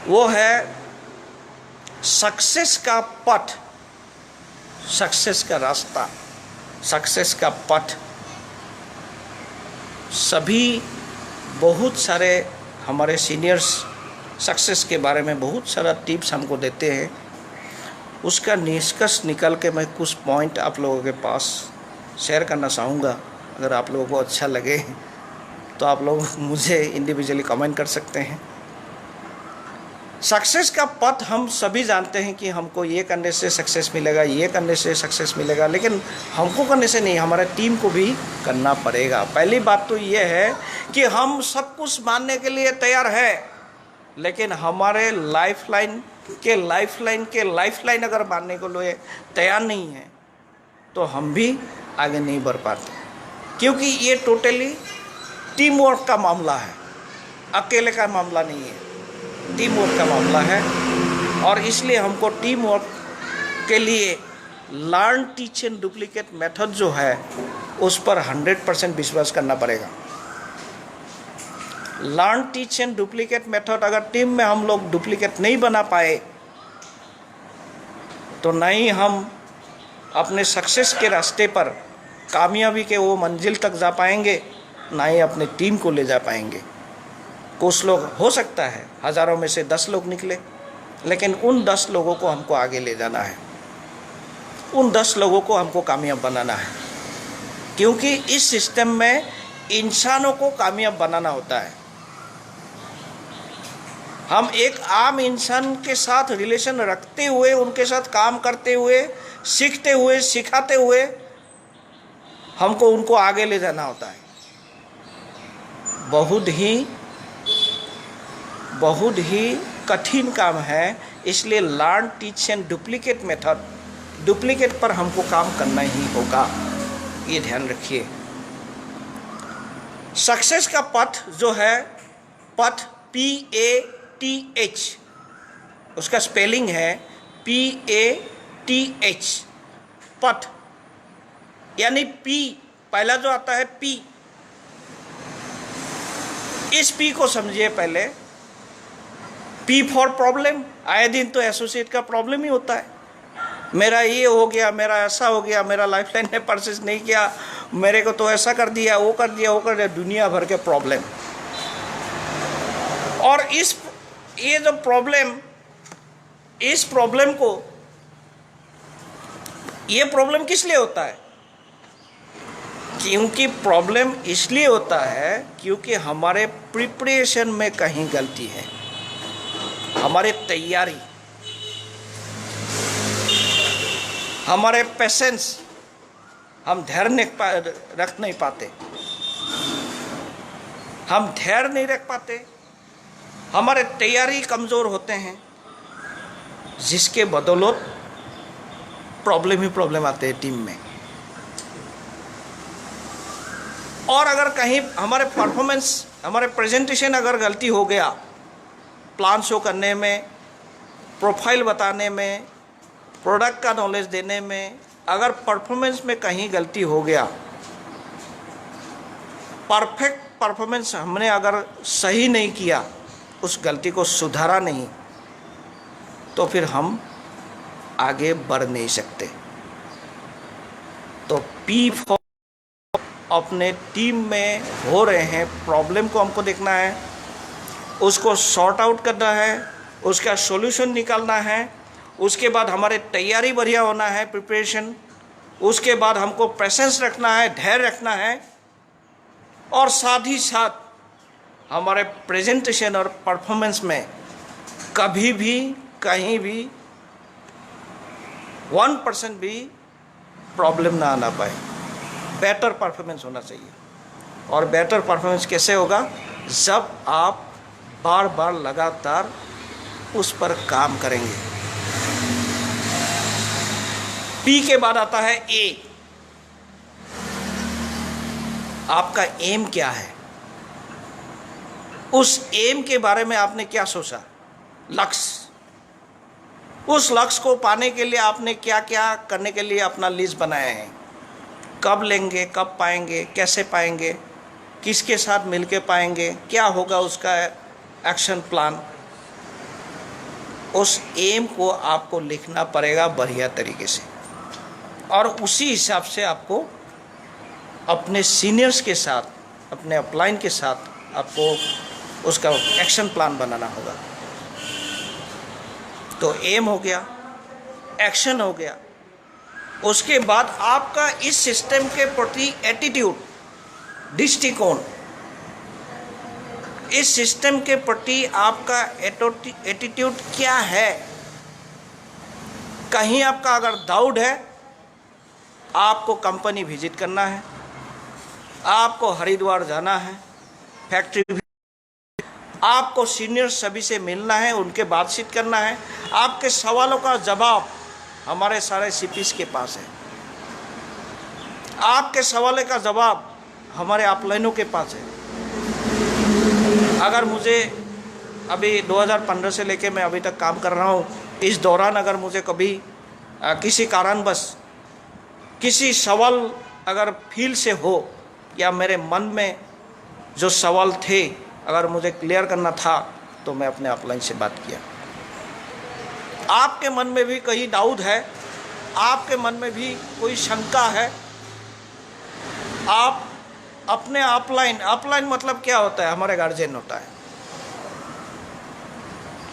वो है सक्सेस का पथ, सक्सेस का रास्ता, सक्सेस का पथ। सभी बहुत सारे हमारे सीनियर्स सक्सेस के बारे में बहुत सारा टिप्स हमको देते हैं, उसका निष्कर्ष निकल के मैं कुछ पॉइंट आप लोगों के पास शेयर करना चाहूँगा। अगर आप लोगों को अच्छा लगे तो आप लोग मुझे इंडिविजुअली कमेंट कर सकते हैं। सक्सेस का पथ हम सभी जानते हैं कि हमको ये करने से सक्सेस मिलेगा, ये करने से सक्सेस मिलेगा, लेकिन हमको करने से नहीं, हमारे टीम को भी करना पड़ेगा। पहली बात तो ये है कि हम सब कुछ मानने के लिए तैयार है, लेकिन हमारे लाइफलाइन अगर मानने को लिए तैयार नहीं है तो हम भी आगे नहीं बढ़ पाते, क्योंकि ये टोटली टीम वर्क का मामला है, अकेले का मामला नहीं है, टीम वर्क का मामला है। और इसलिए हमको टीम वर्क के लिए learn, teach and duplicate method जो है उस पर 100% विश्वास करना पड़ेगा। Learn, teach and duplicate method अगर टीम में हम लोग डुप्लीकेट नहीं बना पाए तो नहीं हम अपने सक्सेस के रास्ते पर, कामयाबी के वो मंजिल तक जा पाएंगे, ना ही अपने टीम को ले जा पाएंगे। कुछ लोग, हो सकता है हज़ारों में से 10 लोग निकले, लेकिन उन 10 लोगों को हमको आगे ले जाना है, उन 10 लोगों को हमको कामयाब बनाना है, क्योंकि इस सिस्टम में इंसानों को कामयाब बनाना होता है। हम एक आम इंसान के साथ रिलेशन रखते हुए, उनके साथ काम करते हुए, सीखते हुए, सिखाते हुए हमको उनको आगे ले जाना होता है। बहुत ही कठिन काम है। इसलिए learn, teach and duplicate method, duplicate पर हमको काम करना ही होगा, ये ध्यान रखिए। सक्सेस का पथ जो है, पथ PATH, उसका स्पेलिंग है PATH, पथ, यानी P पहला जो आता है P, इस P को समझिए पहले। P for problem. आए दिन तो एसोसिएट का प्रॉब्लम ही होता है, मेरा ये हो गया, मेरा ऐसा हो गया, मेरा लाइफलाइन ने परचेस नहीं किया, मेरे को तो ऐसा कर दिया, वो कर दिया, वो कर दिया, दुनिया भर के प्रॉब्लम। और ये जो प्रॉब्लम, इस प्रॉब्लम को, ये प्रॉब्लम किस लिए होता है? क्योंकि प्रॉब्लम इसलिए होता है क्योंकि हमारे प्रिपरेशन में कहीं गलती है, हमारे तैयारी, हमारे पेशेंस, हम धैर्य रख नहीं पाते, हम धैर्य नहीं रख पाते, हमारे तैयारी कमज़ोर होते हैं, जिसके बदौलत प्रॉब्लम ही प्रॉब्लम आते हैं टीम में। और अगर कहीं हमारे परफॉर्मेंस, हमारे प्रेजेंटेशन अगर गलती हो गया, प्लान शो करने में, प्रोफाइल बताने में, प्रोडक्ट का नॉलेज देने में, अगर परफॉर्मेंस में कहीं गलती हो गया, परफेक्ट परफॉर्मेंस हमने अगर सही नहीं किया, उस गलती को सुधारा नहीं, तो फिर हम आगे बढ़ नहीं सकते। तो P फॉर अपने टीम में हो रहे हैं प्रॉब्लम को हमको देखना है, उसको सॉर्ट आउट करना है, उसका सॉल्यूशन निकालना है। उसके बाद हमारे तैयारी बढ़िया होना है, प्रिपरेशन। उसके बाद हमको पेशेंस रखना है, धैर्य रखना है, और साथ ही साथ हमारे प्रेजेंटेशन और परफॉर्मेंस में कभी भी कहीं भी 1% भी प्रॉब्लम ना आना पाए। बेटर परफॉर्मेंस होना चाहिए। और बेटर परफॉर्मेंस कैसे होगा? जब आप बार बार लगातार उस पर काम करेंगे। P के बाद आता है A। आपका एम क्या है? उस एम के बारे में आपने क्या सोचा? लक्ष्य। उस लक्ष्य को पाने के लिए आपने क्या क्या करने के लिए अपना लिस्ट बनाया है? कब लेंगे, कब पाएंगे, कैसे पाएंगे, किसके साथ मिलके पाएंगे, क्या होगा उसका एक्शन प्लान। उस एम को आपको लिखना पड़ेगा बढ़िया तरीके से, और उसी हिसाब से आपको अपने सीनियर्स के साथ, अपने अपलाइन के साथ आपको उसका एक्शन प्लान बनाना होगा। तो एम हो गया, एक्शन हो गया। उसके बाद आपका इस सिस्टम के प्रति एटीट्यूड, दृष्टिकोण, इस सिस्टम के प्रति आपका एटीट्यूड क्या है। कहीं आपका अगर डाउट है, आपको कंपनी विजिट करना है, आपको हरिद्वार जाना है, फैक्ट्री, आपको सीनियर सभी से मिलना है, उनके बातचीत करना है। आपके सवालों का जवाब हमारे सारे सीपीस के पास है। आपके सवालों का जवाब हमारे अपलाइनों के पास है। अगर मुझे अभी 2015 से लेके मैं अभी तक काम कर रहा हूँ, इस दौरान अगर मुझे कभी किसी कारणवश किसी सवाल अगर फील से हो, या मेरे मन में जो सवाल थे अगर मुझे क्लियर करना था, तो मैं अपने अपलाइन से बात किया। आपके मन में भी कहीं डाउट है, आपके मन में भी कोई शंका है, आप अपने अपलाइन मतलब क्या होता है? हमारे गार्जियन होता है,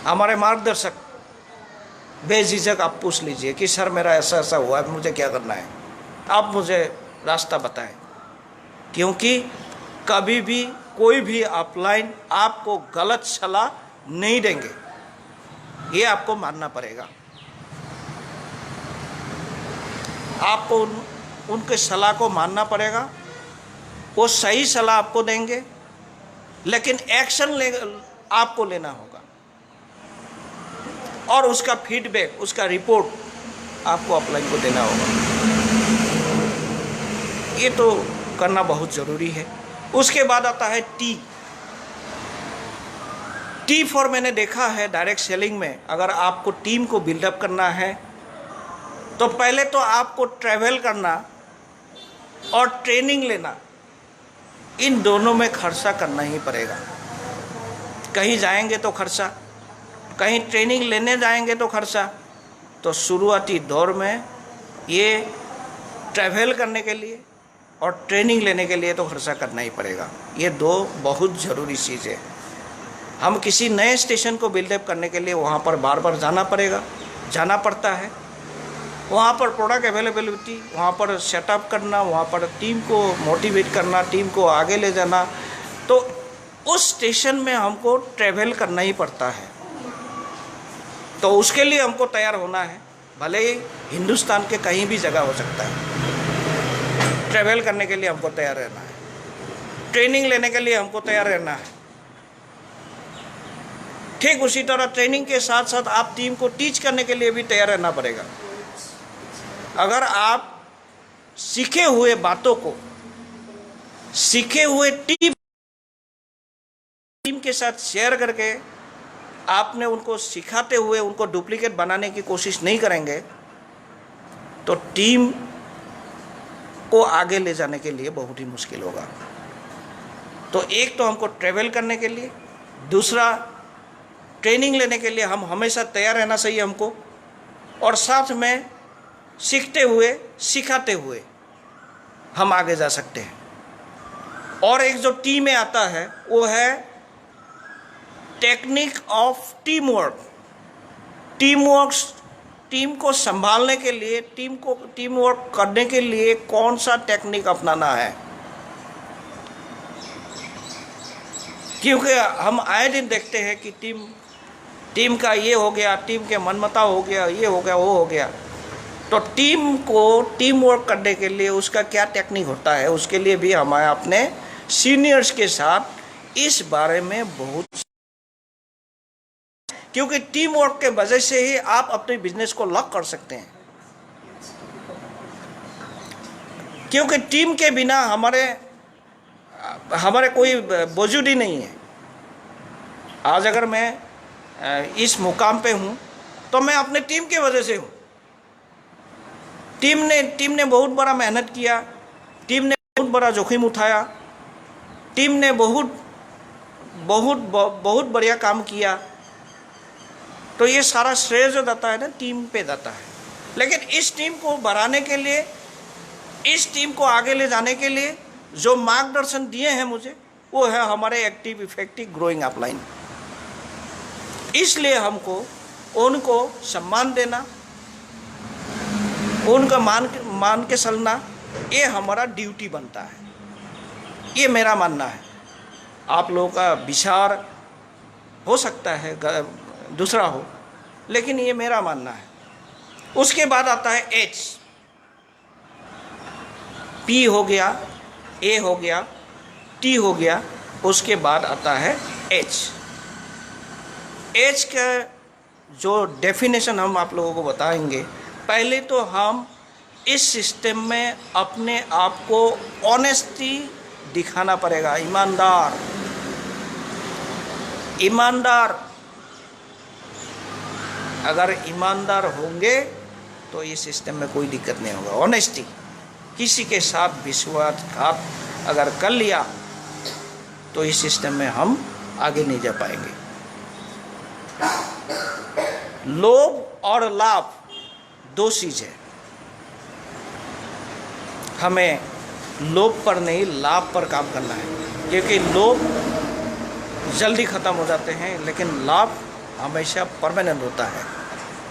हमारे मार्गदर्शक। बेझिझक आप पूछ लीजिए कि सर मेरा ऐसा ऐसा हुआ है, मुझे क्या करना है, आप मुझे रास्ता बताएं। क्योंकि कभी भी कोई भी अपलाइन आपको गलत सलाह नहीं देंगे, ये आपको मानना पड़ेगा। आपको उनके सलाह को मानना पड़ेगा। वो सही सलाह आपको देंगे, लेकिन एक्शन आपको लेना होगा और उसका फीडबैक, उसका रिपोर्ट आपको अपलाइन को देना होगा। ये तो करना बहुत ज़रूरी है। उसके बाद आता है टी फॉर मैंने देखा है डायरेक्ट सेलिंग में, अगर आपको टीम को बिल्डअप करना है तो पहले तो आपको ट्रैवल करना और ट्रेनिंग लेना, इन दोनों में खर्चा करना ही पड़ेगा। कहीं जाएंगे तो खर्चा, कहीं ट्रेनिंग लेने जाएंगे तो खर्चा। तो शुरुआती दौर में ये ट्रैवल करने के लिए और ट्रेनिंग लेने के लिए तो खर्चा करना ही पड़ेगा। ये दो बहुत ज़रूरी चीज़ है। हम किसी नए स्टेशन को बिल्डअप करने के लिए वहाँ पर बार बार जाना पड़ता है। वहाँ पर प्रोडक्ट अवेलेबिलिटी, वहाँ पर सेटअप करना, वहाँ पर टीम को मोटिवेट करना, टीम को आगे ले जाना, तो उस स्टेशन में हमको ट्रैवल करना ही पड़ता है। तो उसके लिए हमको तैयार होना है, भले ही हिंदुस्तान के कहीं भी जगह हो सकता है। ट्रैवल करने के लिए हमको तैयार रहना है, ट्रेनिंग लेने के लिए हमको तैयार रहना है। ठीक उसी तरह ट्रेनिंग के साथ साथ आप टीम को टीच करने के लिए भी तैयार रहना पड़ेगा। अगर आप सीखे हुए बातों को सीखे हुए टीम के साथ शेयर करके आपने उनको सिखाते हुए उनको डुप्लीकेट बनाने की कोशिश नहीं करेंगे तो टीम को आगे ले जाने के लिए बहुत ही मुश्किल होगा। तो एक तो हमको ट्रैवल करने के लिए, दूसरा ट्रेनिंग लेने के लिए हम हमेशा तैयार रहना चाहिए हमको, और साथ में सीखते हुए सिखाते हुए हम आगे जा सकते हैं। और एक जो टीम में आता है वो है technique of team work. Team को संभालने के लिए, टीम वर्क करने के लिए कौन सा टेक्निक अपनाना है। क्योंकि हम आए दिन देखते हैं कि टीम का ये हो गया, टीम के मनमुटाव हो गया, ये हो गया, वो हो गया। तो टीम को टीम वर्क करने के लिए उसका क्या टेक्निक होता है, उसके लिए भी हमें अपने सीनियर्स के साथ इस बारे में बहुत, क्योंकि टीम वर्क के वजह से ही आप अपने बिजनेस को लॉक कर सकते हैं। क्योंकि टीम के बिना हमारे कोई वजूद ही नहीं है। आज अगर मैं इस मुकाम पे हूँ तो मैं अपने टीम के वजह से हूँ। टीम ने बहुत बड़ा मेहनत किया, टीम ने बहुत बड़ा जोखिम उठाया, टीम ने बहुत बढ़िया काम किया। तो ये सारा श्रेय जो जाता है ना, टीम पे जाता है। लेकिन इस टीम को बढ़ाने के लिए, इस टीम को आगे ले जाने के लिए जो मार्गदर्शन दिए हैं मुझे, वो है हमारे एक्टिव इफेक्टिव ग्रोइंग अपलाइन। इसलिए हमको उनको सम्मान देना, उनका मान के चलना, ये हमारा ड्यूटी बनता है। ये मेरा मानना है। आप लोगों का विचार हो सकता है दूसरा हो, लेकिन ये मेरा मानना है। उसके बाद आता है एच। पी हो गया, ए हो गया, टी हो गया, उसके बाद आता है एच। एच का जो डेफिनेशन हम आप लोगों को बताएंगे, पहले तो हम इस सिस्टम में अपने आप को ऑनेस्टी दिखाना पड़ेगा। ईमानदार अगर ईमानदार होंगे तो ये सिस्टम में कोई दिक्कत नहीं होगा। ऑनेस्टी, किसी के साथ विश्वासघात अगर कर लिया तो इस सिस्टम में हम आगे नहीं जा पाएंगे। लोभ और लाभ दो चीज़ है। हमें लोभ पर नहीं, लाभ पर काम करना है, क्योंकि लोभ जल्दी ख़त्म हो जाते हैं लेकिन लाभ हमेशा परमानेंट होता है।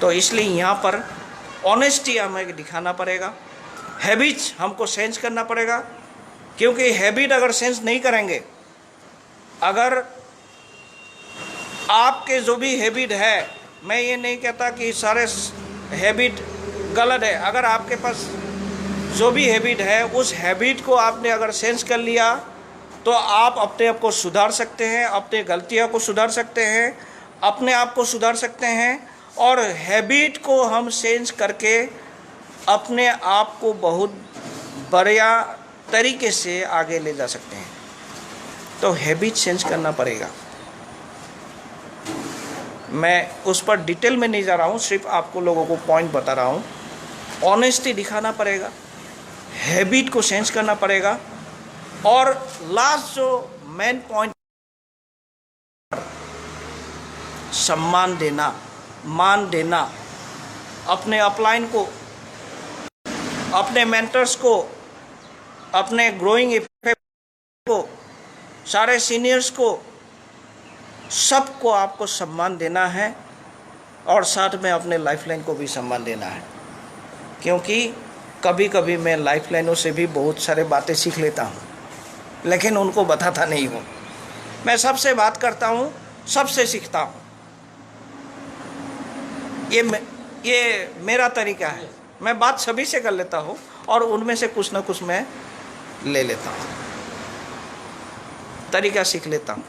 तो इसलिए यहाँ पर ऑनेस्टी हमें दिखाना पड़ेगा। हैबिट्स हमको सेंस करना पड़ेगा, क्योंकि हैबिट अगर सेंस नहीं करेंगे, अगर आपके जो भी हैबिट है, मैं ये नहीं कहता कि सारे हैबिट गलत है। अगर आपके पास जो भी हैबिट है, उस हैबिट को आपने अगर सेंस कर लिया तो आप अपने आप को सुधार सकते हैं, अपने गलतियों को सुधार सकते हैं, अपने आप को सुधार सकते हैं। और हैबिट को हम सेंस करके अपने आप को बहुत बढ़िया तरीके से आगे ले जा सकते हैं। तो हैबिट चेंज करना पड़ेगा। मैं उस पर डिटेल में नहीं जा रहा हूँ, सिर्फ आपको लोगों को पॉइंट बता रहा हूँ। ऑनेस्टी दिखाना पड़ेगा, हैबिट को चेंज करना पड़ेगा। और लास्ट जो मेन पॉइंट, सम्मान देना, मान देना, अपने अपलाइन को, अपने मेंटर्स को, अपने ग्रोइंग इफेक्ट को, सारे सीनियर्स को, सबको आपको सम्मान देना है। और साथ में अपने लाइफलाइन को भी सम्मान देना है। क्योंकि कभी कभी मैं लाइफलाइनों से भी बहुत सारे बातें सीख लेता हूँ, लेकिन उनको बताता नहीं हूँ। मैं सबसे बात करता हूँ, सबसे सीखता हूँ। ये मेरा तरीका है। मैं बात सभी से कर लेता हूँ और उनमें से कुछ ना कुछ मैं ले लेता हूँ, तरीका सीख लेता हूँ,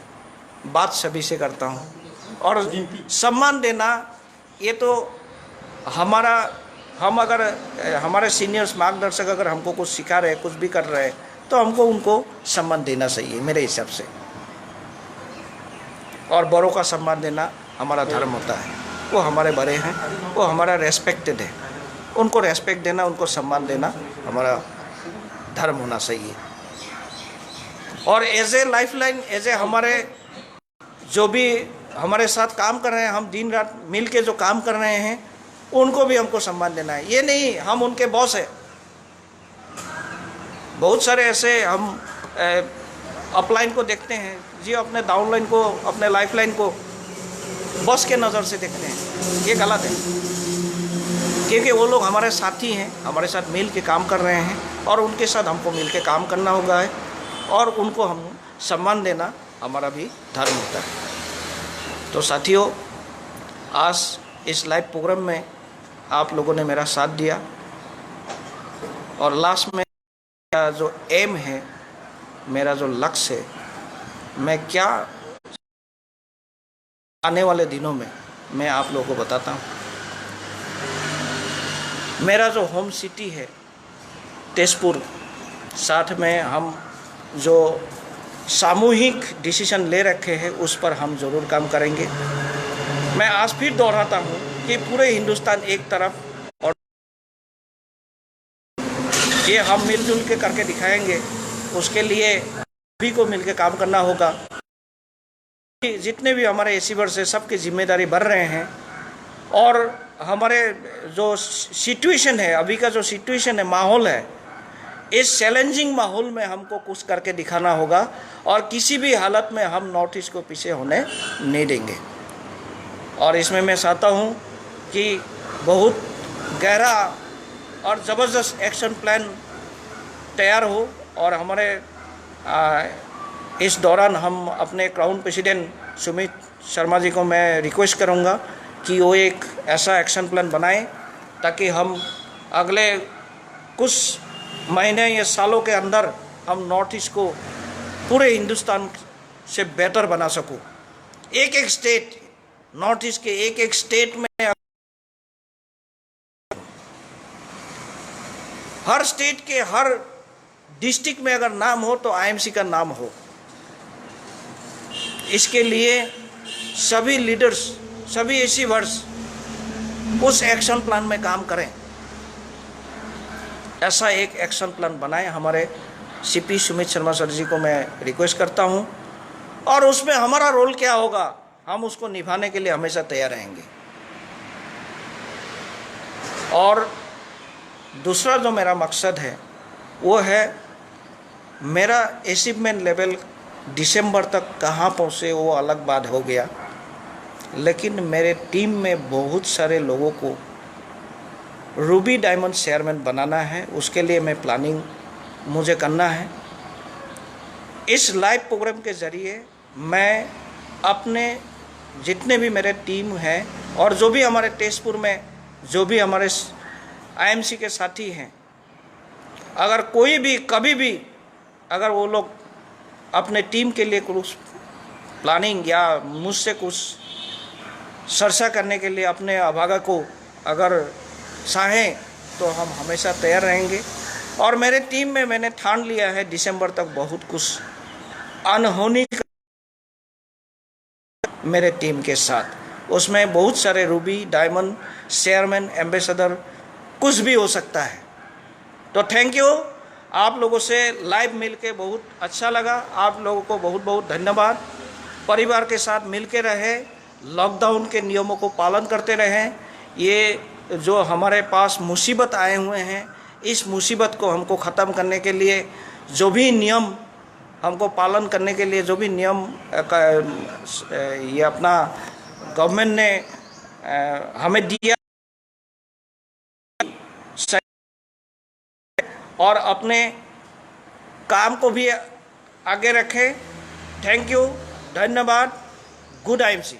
बात सभी से करता हूँ। और सम्मान देना, ये तो हम अगर हमारे सीनियर्स, मार्गदर्शक अगर हमको कुछ सिखा रहे हैं, कुछ भी कर रहे हैं, तो हमको उनको सम्मान देना चाहिए मेरे हिसाब से। और बड़ों का सम्मान देना हमारा धर्म होता है। वो हमारे बड़े हैं, वो हमारा रेस्पेक्टेड है, उनको रेस्पेक्ट देना, उनको सम्मान देना हमारा धर्म होना चाहिए। और as a lifeline, as a हमारे जो भी हमारे साथ काम कर रहे हैं, हम दिन रात मिल के जो काम कर रहे हैं, उनको भी हमको सम्मान देना है। ये नहीं हम उनके बॉस हैं। बहुत सारे ऐसे हम अपलाइन को देखते हैं जी, अपने डाउनलाइन को, अपने लाइफलाइन को बॉस के नज़र से देखते हैं। ये गलत है, क्योंकि वो लोग हमारे साथी हैं, हमारे साथ मिल के काम कर रहे हैं और उनके साथ हमको मिल के काम करना होगा है। और उनको हम सम्मान देना हमारा भी धर्म होता है। तो साथियों, आज इस लाइव प्रोग्राम में आप लोगों ने मेरा साथ दिया। और लास्ट में मेरा जो एम है, मेरा जो लक्ष्य है, मैं क्या आने वाले दिनों में मैं आप लोगों को बताता हूँ। मेरा जो होम सिटी है तेजपुर, साथ में हम जो सामूहिक डिसीजन ले रखे हैं उस पर हम ज़रूर काम करेंगे। मैं आज फिर दोहराता हूँ कि पूरे हिंदुस्तान एक तरफ, और ये हम मिलजुल के करके दिखाएंगे। उसके लिए सभी को मिलकर काम करना होगा। जितने भी हमारे एसीवर्स हैं, सबकी जिम्मेदारी बढ़ रहे हैं। और हमारे जो सिचुएशन है, अभी का जो सिचुएशन है, माहौल है, इस चैलेंजिंग माहौल में हमको कुछ करके दिखाना होगा। और किसी भी हालत में हम नॉर्थ ईस्ट को पीछे होने नहीं देंगे। और इसमें मैं चाहता हूँ कि बहुत गहरा और ज़बरदस्त एक्शन प्लान तैयार हो। और हमारे इस दौरान हम अपने क्राउन प्रेसिडेंट सुमित शर्मा जी को मैं रिक्वेस्ट करूँगा कि वो एक ऐसा एक्शन प्लान बनाएं ताकि हम अगले कुछ महीने या सालों के अंदर हम नॉर्थ ईस्ट को पूरे हिंदुस्तान से बेहतर बना सकूं। एक एक स्टेट, नॉर्थ ईस्ट के एक एक स्टेट में, हर स्टेट के हर डिस्ट्रिक्ट में अगर नाम हो तो आईएमसी का नाम हो। इसके लिए सभी लीडर्स, सभी एसीवर्स उस एक्शन प्लान में काम करें। ऐसा एक एक्शन प्लान बनाएं। हमारे सीपी सुमित शर्मा सर जी को मैं रिक्वेस्ट करता हूं। और उसमें हमारा रोल क्या होगा, हम उसको निभाने के लिए हमेशा तैयार रहेंगे। और दूसरा जो मेरा मकसद है वो है, मेरा अचीवमेंट लेवल दिसंबर तक कहाँ पहुँचे वो अलग बात हो गया, लेकिन मेरे टीम में बहुत सारे लोगों को रूबी डायमंड चेयरमैन बनाना है। उसके लिए मैं प्लानिंग मुझे करना है। इस लाइव प्रोग्राम के ज़रिए मैं अपने जितने भी मेरे टीम हैं और जो भी हमारे तेजपुर में जो भी हमारे आईएमसी के साथी हैं, अगर कोई भी कभी भी अगर वो लोग अपने टीम के लिए कुछ प्लानिंग या मुझसे कुछ चर्चा करने के लिए अपने अभागा को अगर चाहें तो हम हमेशा तैयार रहेंगे। और मेरे टीम में मैंने ठान लिया है दिसंबर तक बहुत कुछ अनहोनी मेरे टीम के साथ। उसमें बहुत सारे रूबी, डायमंड, चेयरमैन, एम्बेसडर कुछ भी हो सकता है। तो थैंक यू, आप लोगों से लाइव मिलके बहुत अच्छा लगा। आप लोगों को बहुत बहुत धन्यवाद। परिवार के साथ मिलके रहे, लॉकडाउन के नियमों को पालन करते रहें। ये जो हमारे पास मुसीबत आए हुए हैं, इस मुसीबत को हमको ख़त्म करने के लिए जो भी नियम हमको पालन करने के लिए जो भी नियम ये अपना गवर्नमेंट ने हमें दिया, और अपने काम को भी आगे रखें। थैंक यू, धन्यवाद, गुड आईएमसी।